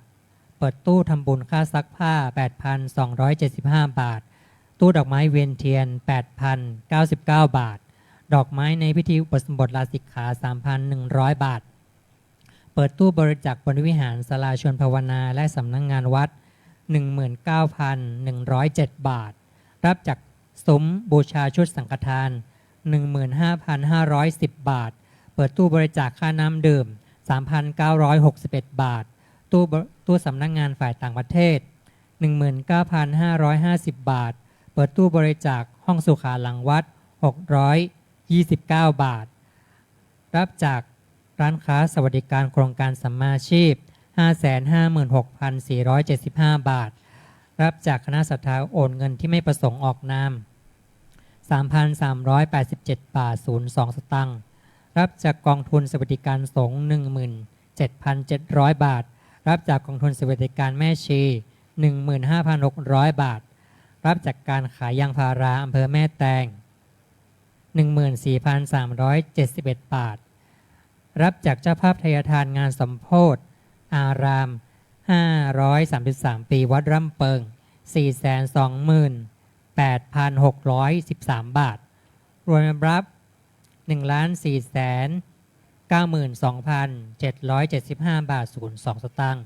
เปิดตู้ทำบุญค่าซักผ้า 8,275 บาทตู้ดอกไม้เวียนเทียน 8,099 บาทดอกไม้ในพิธีอุโบสถลาสิกขา 3,100 บาท เปิดตู้บริจาคบริวิหารศาลาชวนภาวนาและสำนักงานวัด 19,107 บาท รับจากซุ้มบูชาชุดสังฆทาน 15,510 บาท เปิดตู้บริจาคค่าน้ำดื่ม 3,961 บาท ตู้สำนักงานฝ่ายต่างประเทศ 19,550 บาท เปิดตู้บริจาคห้องสุขาหลังวัด 629 บาท รับจากร้านค้าสวัสดิการโครงการสัมมาชีพ 556,475 บาท รับจากคณะศรัทธาโอนเงินที่ไม่ประสงค์ออกนาม 3,387 บาท 02 สตางค์ รับจากกองทุนสวัสดิการสงฆ์ 17,700 บาท รับจากกองทุนสวัสดิการแม่ชี 15,600 บาท รับจากการขายยางพาราอำเภอแม่แตง 14,371 บาท รับจากเจ้าภาพทายทานงานสมโภชอาราม 533 ปีวัดร่ำเปิง 428,613 บาท รวมรับ 1,492,775 บาท 02 สตางค์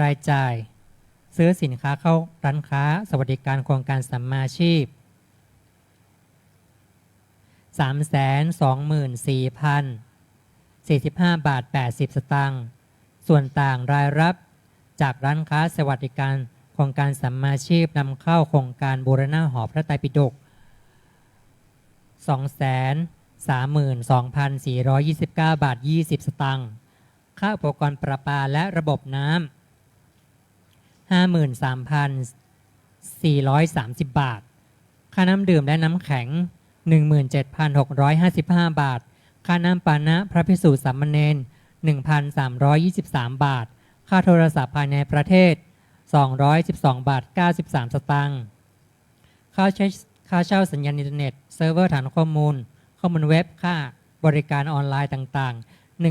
รายจ่ายซื้อสินค้าเข้าร้านค้าสวัสดิการโครงการสัมมาชีพ 324,045 บาท 80 สตางค์ ส่วนต่างรายรับจากร้านค้าสวัสดิการโครงการสัมมาชีพนำเข้าโครงการบูรณะหอพระไตรปิฎก 232,429 บาท 20 สตางค์ ค่าอุปกรณ์ประปาและระบบน้ำ 53,430 บาท ค่าน้ำดื่มและน้ำแข็ง 17,655 บาท ค่าน้ำปานะพระภิกษุสามเณร 1,323 บาท ค่าโทรศัพท์ภายในประเทศ 212 บาท 93 สตางค์ ค่าเช่าสัญญาณอินเทอร์เน็ตเซิร์ฟเวอร์ฐานข้อมูลเว็บค่าบริการออนไลน์ต่างๆ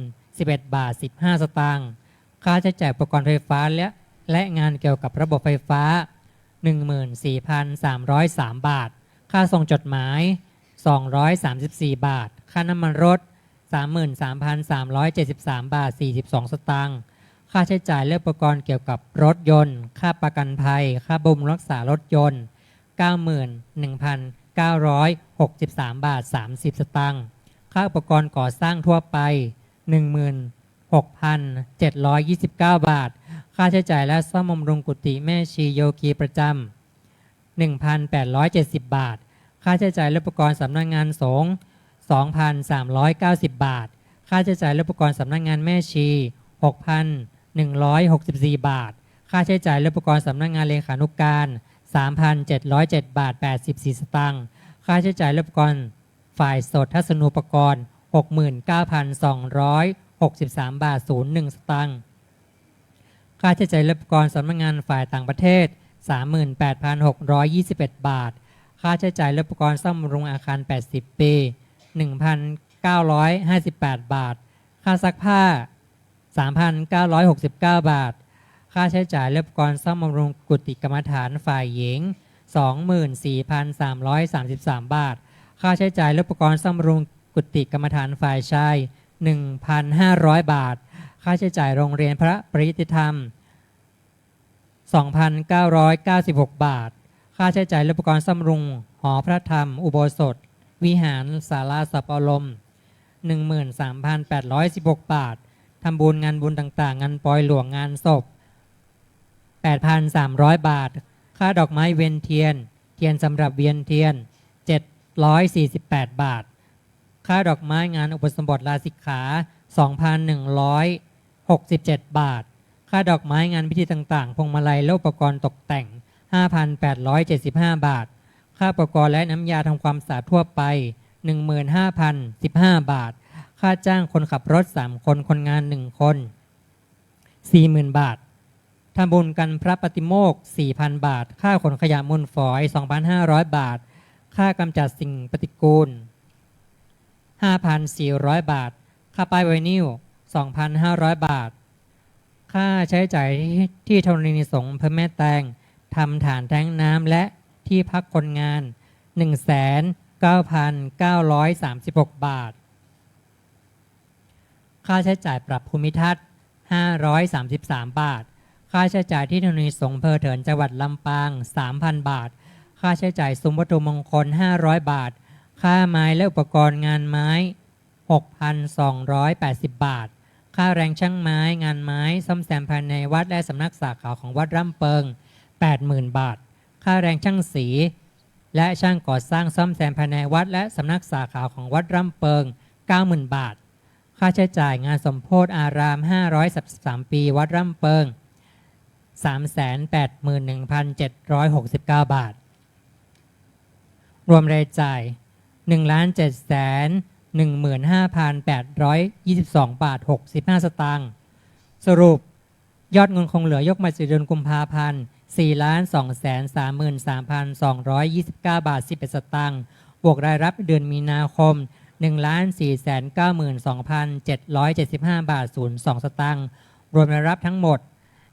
1,011 บาท 15 สตางค์ ค่าใช้จ่ายอุปกรณ์ไฟฟ้าและงานเกี่ยวกับระบบไฟฟ้า 14,303 บาท ค่าส่งจดหมาย 234 บาท ค่าน้ำมันรถ 33,373 บาท 42 สตางค์ ค่าใช้จ่ายและอุปกรณ์เกี่ยวกับรถยนต์ ค่าประกันภัย ค่าบำรุงรักษารถยนต์ 91,963 บาท 30 สตางค์ ค่าอุปกรณ์ก่อสร้างทั่วไป 16,729 บาท ค่าใช้จ่ายและซ่อมบำรุงกุฏิแม่ชีโยคีประจำ 1,870 บาท ค่าใช้จ่ายและอุปกรณ์สำนักงานสงฆ์ 2,390 บาท ค่าใช้จ่ายและอุปกรณ์สำนักงานแม่ชี 6,164 บาท ค่าใช้จ่ายและอุปกรณ์สำนักงานเลขานุการ 3,707 บาท 84 สตางค์ ค่าใช้จ่ายและอุปกรณ์ฝ่ายสดทัศนูปกรณ์ 69,263 บาท 01 สตางค์ ค่าใช้จ่ายและอุปกรณ์สำนักงานฝ่ายต่างประเทศ 38,621 บาท ค่าใช้จ่ายและอุปกรณ์ซ่อมบำรุงอาคาร 80 ปี 1,958 บาท ค่าซักผ้า 3,969 บาท ค่าใช้จ่ายและอุปกรณ์ซ่อมบำรุงกุฏิกรรมฐานฝ่ายหญิง 24,333 บาท ค่าใช้จ่ายและอุปกรณ์ซ่อมบำรุงกุฏิกรรมฐานฝ่ายชาย 1,500 บาท ค่าใช้จ่ายโรงเรียนพระปริยติธรรม 2,996 บาท ค่าใช้จ่ายและอุปกรณ์ซ่อมบำรุงหอพระธรรมอุโบสถวิหารศาลาสัปปลม 13,816 บาท ทำบุญงานบุญต่างๆงานปอยหลวงงานศพ 8,300 บาท ค่าดอกไม้เวียนเทียนสำหรับเวียนเทียน 748 บาท ค่าดอกไม้งานอุปสมบทลาสิกขา 2,167 บาท ค่าดอกไม้งานพิธีต่างๆพวงมาลัยและอุปกรณ์ตกแต่ง 5,875 บาท ค่าอุปกรณ์และน้ำยาทำความสะอาดทั่วไป 15,015 บาท ค่าจ้างคนขับรถ 3 คนคนงาน 1 คน 40,000 บาททำบุญกันพระปฏิโมกข์ 4,000 บาท ค่าขนขยะมูลฝอย 2,500 บาท ค่ากำจัดสิ่งปฏิกูล 5,400 บาท ค่าป้ายไวนิล 2,500 บาท ค่าใช้จ่ายที่ธรณีสงฆ์อำเภอแม่แตงทำฐานแท้งน้ำและที่พักคนงาน 1,9,936 บาท ค่าใช้จ่ายปรับภูมิทัศน์533 บาทค่าใช้จ่ายที่ธนีสงฆ์อำเภอเถินจังหวัดลำปาง 3,000 บาทค่าใช้จ่ายซุ้มวัตถุมงคล500 บาทค่าไม้และอุปกรณ์งานไม้ 6,280 บาทค่าแรงช่างไม้งานไม้ซ่อมแซมภายในวัดและสำนักสาขาของวัดร่ำเปิง 80,000 บาทค่าแรงช่างสีและช่างก่อสร้างซ่อมแซมภายในวัดและสำนักสาขาของวัดร่ำเปิง 90,000 บาทค่าใช้จ่ายงานสมโภชอาราม533ปีวัดร่ำเปิง 381,769 บาทรวมรายจ่าย 1,715,822 บาท 65 สตางค์สรุปยอดเงินคงเหลือยกมาจากเดือนกุมภาพันธ์ 4,233,229 บาท 11 สตางค์บวกรายรับเดือนมีนาคม 1,492,775 บาท 02 สตางค์รวมรายรับทั้งหมด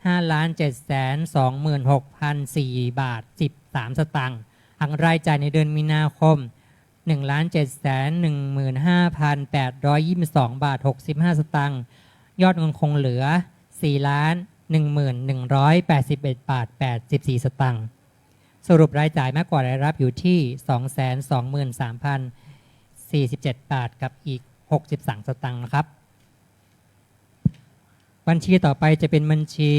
5,726,004 บาท 13 สตางค์หักรายจ่ายในเดือนมีนาคม 1,715,822 บาท 65 สตางค์ยอดเงินคงเหลือ 4,11,181 บาท 84 สตางค์สรุปรายจ่ายมากกว่ารายรับอยู่ที่ 223,047 บาทกับอีก 63 สตางค์นะครับบัญชีต่อไปจะเป็นบัญชี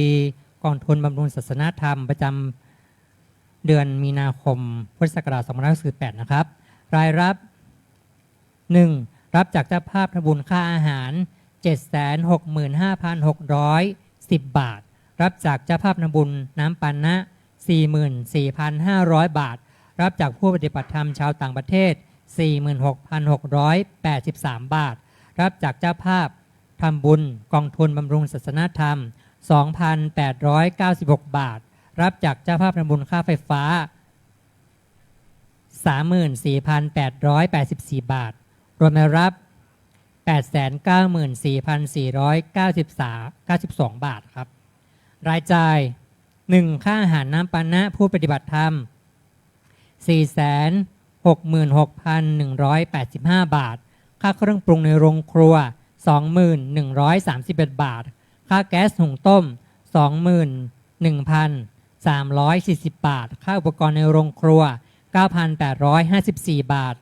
กองทุนบำรุงศาสนธรรมประจำเดือนมีนาคมพุทธศักราช2568นะครับรายรับ 1. รับจากเจ้าภาพทำบุญค่าอาหาร 765,610 บาทรับจากเจ้าภาพทำบุญน้ำปานะ 44,500 บาทรับจากผู้ปฏิบัติธรรมชาวต่างประเทศ 46,683 บาทรับจากเจ้าภาพทำบุญกองทุนบำรุงศาสนธรรม 2,896 บาทรับจากเจ้าภาพทำบุญค่าไฟฟ้า 34,884 บาทรวมรับ 894,492 บาทครับรายจ่าย 1. ค่าอาหารน้ำปานะผู้ปฏิบัติธรรม 466,185 บาทค่าเครื่องปรุงในโรงครัว 21,131 บาทค่าแก๊สหุงต้ม 21,340 บาทค่าอุปกรณ์ในโรงครัว 9,854 บาท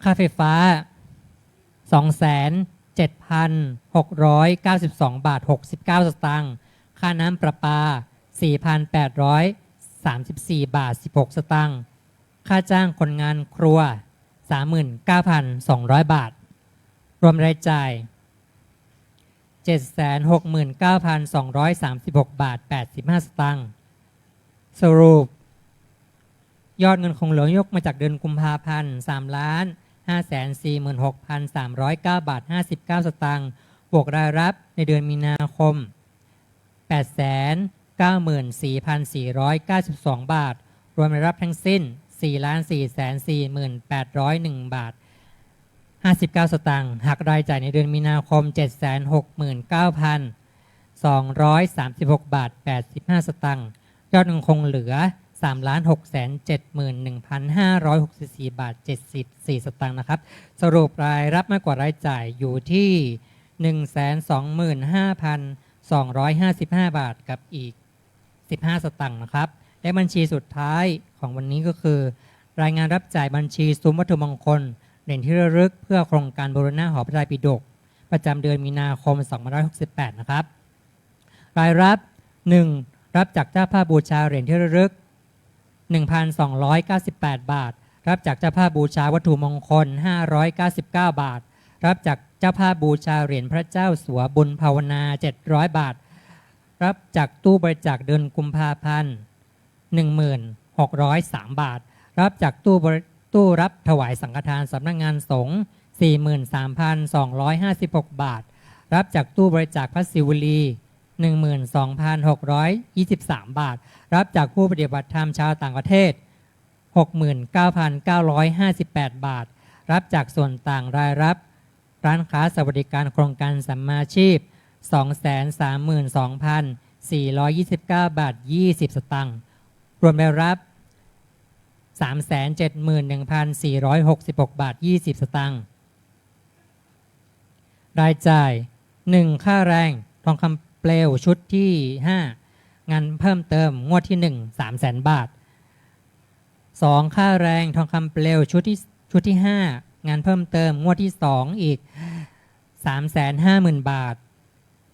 ค่าไฟฟ้า 27,692 บาท 69 สตางค์ค่าน้ำประปา 4,834 บาท 16 สตางค์ค่าจ้างคนงานครัว 39,200 บาทรวมรายจ่าย 769,236 บาท 85 สตางค์สรุปยอดเงินคงเหลือยกมาจากเดือนกุมภาพันธ์ 3,546,309 บาท 59 สตางค์บวกรายรับในเดือนมีนาคม 894,492 บาทรวมรายรับทั้งสิ้น 4,440,801 บาท 59 สตางค์หักรายจ่ายในเดือนมีนาคม 769,236 บาท 85 สตางค์ยอดเงินคงเหลือ 3,671,564 บาท 74 สตางค์นะครับสรุปรายรับมากกว่ารายจ่ายอยู่ที่ 125,255 บาทกับอีก 15 สตางค์นะครับและบัญชีสุดท้ายของวันนี้ก็คือรายงานรับจ่ายบัญชีซุ้มวัตถุมงคลเหรียญที่ระลึกเพื่อโครงการบูรณะหอพระไตรปิฎกประจำเดือนมีนาคม 2568 นะครับรายรับ 1. รับจากเจ้าภาพบูชาเหรียญที่ระลึก 1,298 บาทรับจากเจ้าภาพบูชาวัตถุมงคล 599 บาทรับจากเจ้าภาพบูชาเหรียญพระเจ้าสัวบุญภาวนา 700 บาทรับจากตู้บริจาคเดือนกุมภาพันธ์ 1603 บาทรับจากตู้รับถวายสังฆทานสำนักงานสงฆ์ 43,256 บาทรับจากตู้บริจาคพระศิวลี 12,623 บาทรับจากผู้ปฏิบัติธรรมชาวต่างประเทศ 69,958 บาทรับจากส่วนต่างรายรับร้านค้าสวัสดิการโครงการสัมมาชีพ 232,429 บาท 20 สตางค์รวมรายรับ 371,466 บาท 20 สตางค์ รายจ่าย 1. ค่าแรงทองคำเปลวชุดที่ 5 งานเพิ่มเติมงวดที่ 1 300,000 บาท 2. ค่าแรงทองคำเปลวชุดที่ 5 งานเพิ่มเติมงวดที่ 2 อีก 350,000 บาท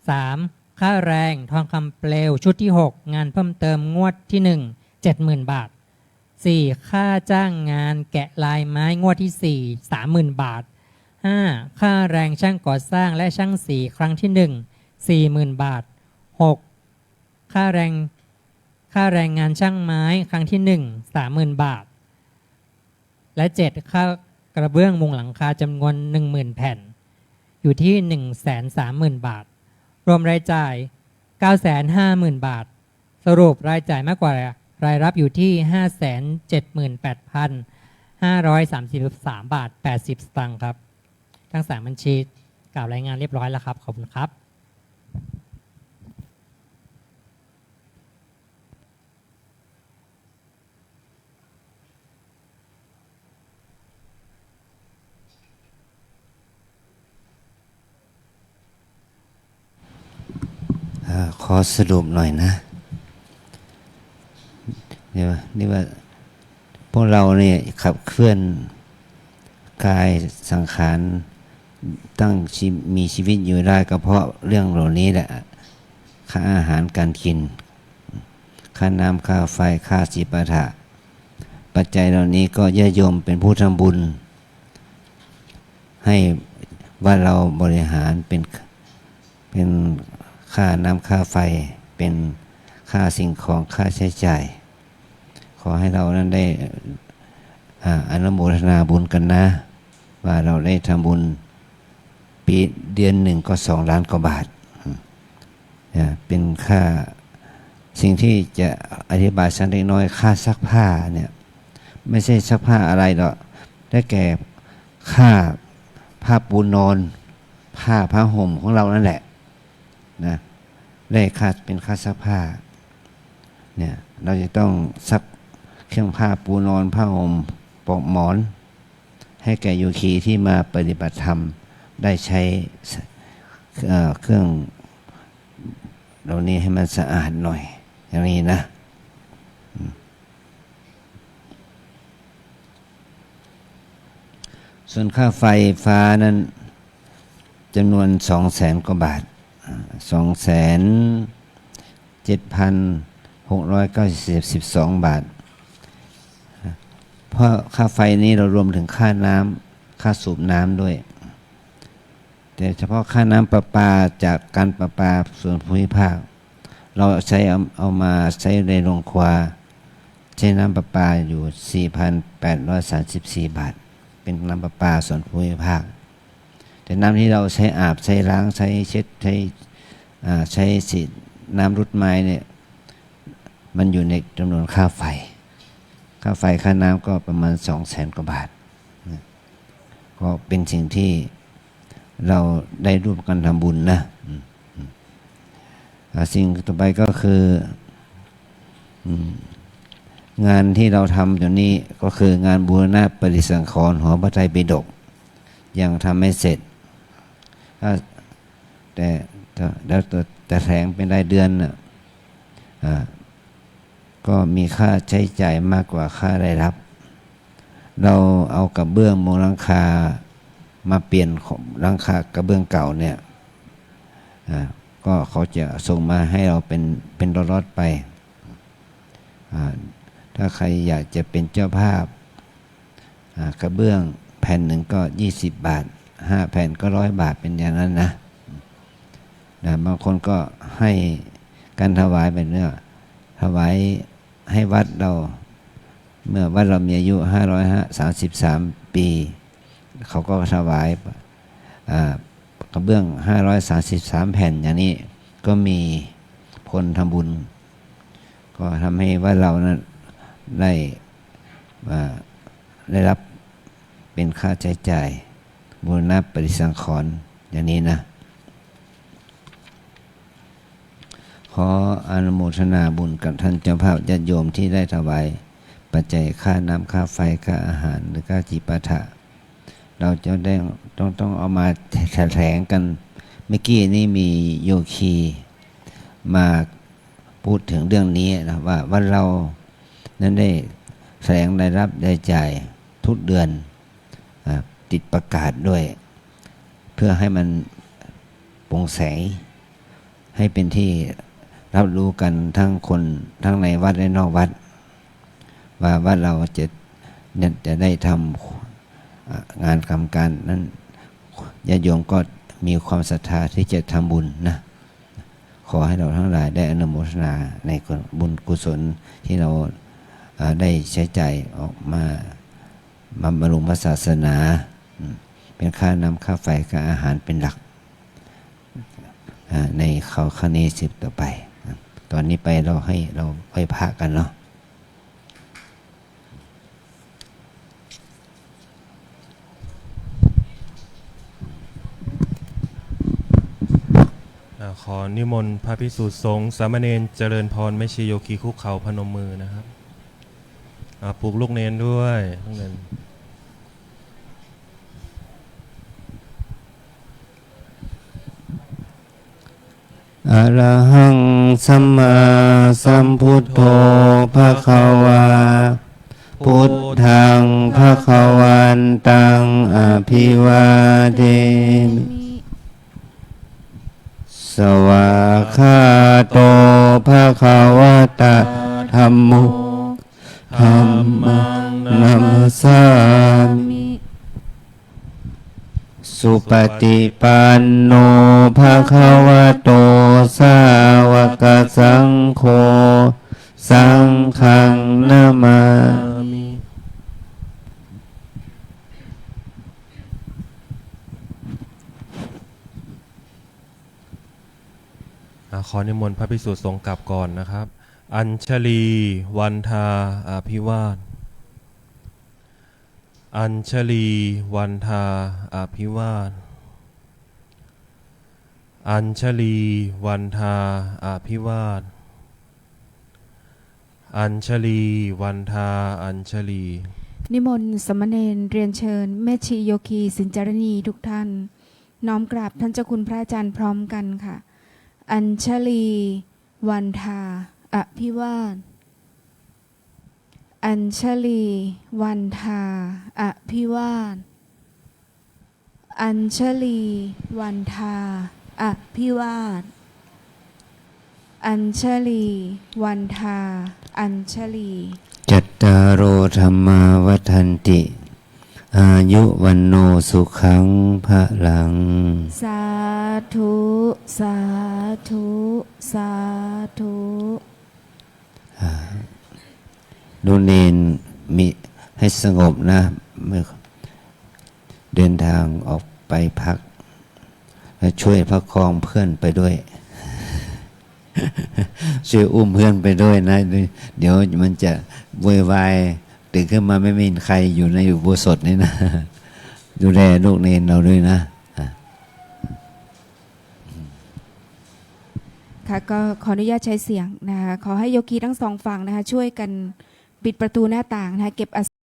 3. ค่าแรงทองคำเปลวชุดที่ 6 งานเพิ่มเติมงวดที่ 1 70,000 บาท 4. ค่าจ้างงานแกะลายไม้งวดที่ 4 30,000 บาท 5. ค่าแรงช่างก่อสร้างและช่างสีครั้งที่ 1 40,000 บาท 6. ค่าแรงงานช่างไม้ครั้งที่ 1 30,000 บาท และ 7. ค่ากระเบื้องมุงหลังคาจำนวน 10,000 แผ่นอยู่ที่ 130,000 บาท รวมรายจ่าย 950,000 บาท สรุปรายจ่ายมากกว่ารายรับอยู่ที่ 578,533 บาท 80 สตางค์ครับ ทั้ง3บัญชีกล่าวรายงานเรียบร้อยแล้วครับ ขอบคุณครับ ขอสรุปหน่อยนะนี่ว่าพวกเราเนี่ยขับเคลื่อนกายสังขารมีชีวิตอยู่ได้ก็เพราะเรื่องเหล่านี้แหละค่าอาหารการกินค่าน้ำค่าไฟค่าจิปาถะปัจจัยเหล่านี้ก็ญาติโยมเป็นผู้ทำบุญให้ว่าเราบริหารเป็นค่าน้ำค่าไฟเป็นค่าสิ่งของค่าใช้จ่ายขอให้เรานั้นได้อนุโมทนาบุญกันนะว่าเราได้ทำบุญปีเดือนหนึ่งก็2 ล้านกว่าบาทเป็นค่าสิ่งที่จะอธิบายสักเล็กน้อยค่าซักผ้าเนี่ยไม่ใช่ซักผ้าอะไรหรอกได้แก่ค่าผ้าปูนอนผ้าห่มของเรานั่นแหละนะได้ค่าเป็นค่าซักผ้าเนี่ยเราจะต้องซักเครื่องผ้าปูนอนผ้าห่มปลอกหมอนให้แก่โยคีที่มาปฏิบัติธรรมได้ใช้เครื่องเหล่านี้ให้มันสะอาดหน่อยอย่างนี้นะส่วนค่าไฟฟ้านั้นจำนวน 200,000 กว่าบาท2,7,692 บาทเพราะค่าไฟนี้เรารวมถึงค่าน้ำค่าสูบน้ำด้วยแต่เฉพาะค่าน้ำประปาจากการประปาส่วนภูมิภาคเราใช้เอามาใช้ในโรงครัวใช้น้ำประปาอยู่ 4,834 บาทเป็นน้ำประปาส่วนภูมิภาคแต่น้ำที่เราใช้อาบใช้ล้างใช้เช็ดใช้สีน้ำรุดไม้เนี่ยมันอยู่ในจำนวนค่าไฟค่าน้ำก็ประมาณ 200,000 กว่าบาทก็เป็นสิ่งที่เราได้ร่วมกันทำบุญนะสิ่งต่อไปก็คืองานที่เราทำอยู่นี้ก็คืองานบูรณะปฏิสังขรณ์หอพระไตรปิฎกยังทำไม่เสร็จแต่แถลงเป็นรายเดือนก็มีค่าใช้จ่ายมากกว่าค่ารายรับเราเอากระเบื้องมุงหลังคามาเปลี่ยนหลังคากระเบื้องเก่าเนี่ยก็เขาจะส่งมาให้เราเป็นรถๆไปถ้าใครอยากจะเป็นเจ้าภาพกระเบื้องแผ่นหนึ่งก็20 บาท5 แผ่นก็100 บาทเป็นอย่างนั้นนะบางคนก็ให้การถวายเป็นเนื้อถวายให้วัดเราเมื่อวัดเรามีอายุ533 ปีเขาก็ถวายกระเบื้อง533 แผ่นอย่างนี้ก็มีคนทำบุญก็ทำให้วัดเรานั้นได้รับเป็นค่าใช้จ่ายบูรณะปฏิสังขรณ์อย่างนี้นะขออนุโมทนาบุญกับท่านเจ้าภาพญาติโยมที่ได้ถวายปัจจัยค่าน้ำค่าไฟค่าอาหารหรือค่าจิปาถะ เราจะได้ต้องเอามาแถลงกัน เมื่อกี้นี่มีโยคีมาพูดถึงเรื่องนี้นะว่าเรานั้นได้แสดงรายรับรายจ่ายทุกเดือนติดประกาศด้วย เพื่อให้มันโปร่งใสให้เป็นที่รับรู้กันทั้งคนทั้งในวัดและนอกวัดว่าเราจะได้ทำงานกรรมการนั้นญาติโยมก็มีความศรัทธาที่จะทำบุญนะขอให้เราทั้งหลายได้อนุโมทนาในบุญกุศลที่เราได้ใช้จ่ายออกมาบำรุงพระศาสนาเป็นค่าน้ำค่าไฟค่าอาหารเป็นหลักในเขาคเนสิบต่อไปตอนนี้ไปเราไปพระกันเนาะขอนิมนต์พระภิกษุสงฆ์สามเณรเจริญพรไม่ชีโยคีคุกเข่าพนมมือนะครับปลุกลูกเนนด้วยลูกเนนอะระหังสัมมาสัมพุทโธภะคะวาพุทธังภะคะวันตังอภิวาเทมิสวากขาโตภะคะวะตะธัมโมธัมมังนัมสสามิสุปฏิปันโนภะคะวะโตสาวกสังโฆสังฆังนามามิ ขอนิมนต์พระภิกษุสงฆ์กลับก่อนนะครับอัญชลีวันทาอภิวาทอัญชลีวันทาอภิวาทอัญชลีวันทาอภิวาทอัญชลีวันทาอัญชลีนิมนต์สมณเณรเรียนเชิญแม่ชีโยคีสินจารณีทุกท่านน้อมกราบท่านเจ้าคุณพระอาจารย์พร้อมกันค่ะอัญชลีวันทาอภิวาทอัญชลีวันทาอภิวาทอัญชลีวันทาอภิวาทอัญชลีวันทาอัญชลีจัตตารโอธรรมาวัฏันติอายุวันโนสุขังพระลังสาธุสาธุสาธุดูเนนมีให้สงบนะเมื่อเดินทางออกไปพักและช่วยประคองเพื่อนไปด้วย ช่วยอุ้มเพื่อนไปด้วยนะเดี๋ยวมันจะโวยวายตื่นขึ้นมาไม่มีใครอยู่ในอุโบสถนี่นะ ดูแลลูกเนนเราด้วยนะค่ะก็ขออนุญาตใช้เสียงนะคะขอให้โยคีทั้งสองฝั่งนะคะช่วยกันปิดประตูหน้าต่างนะคะเก็บ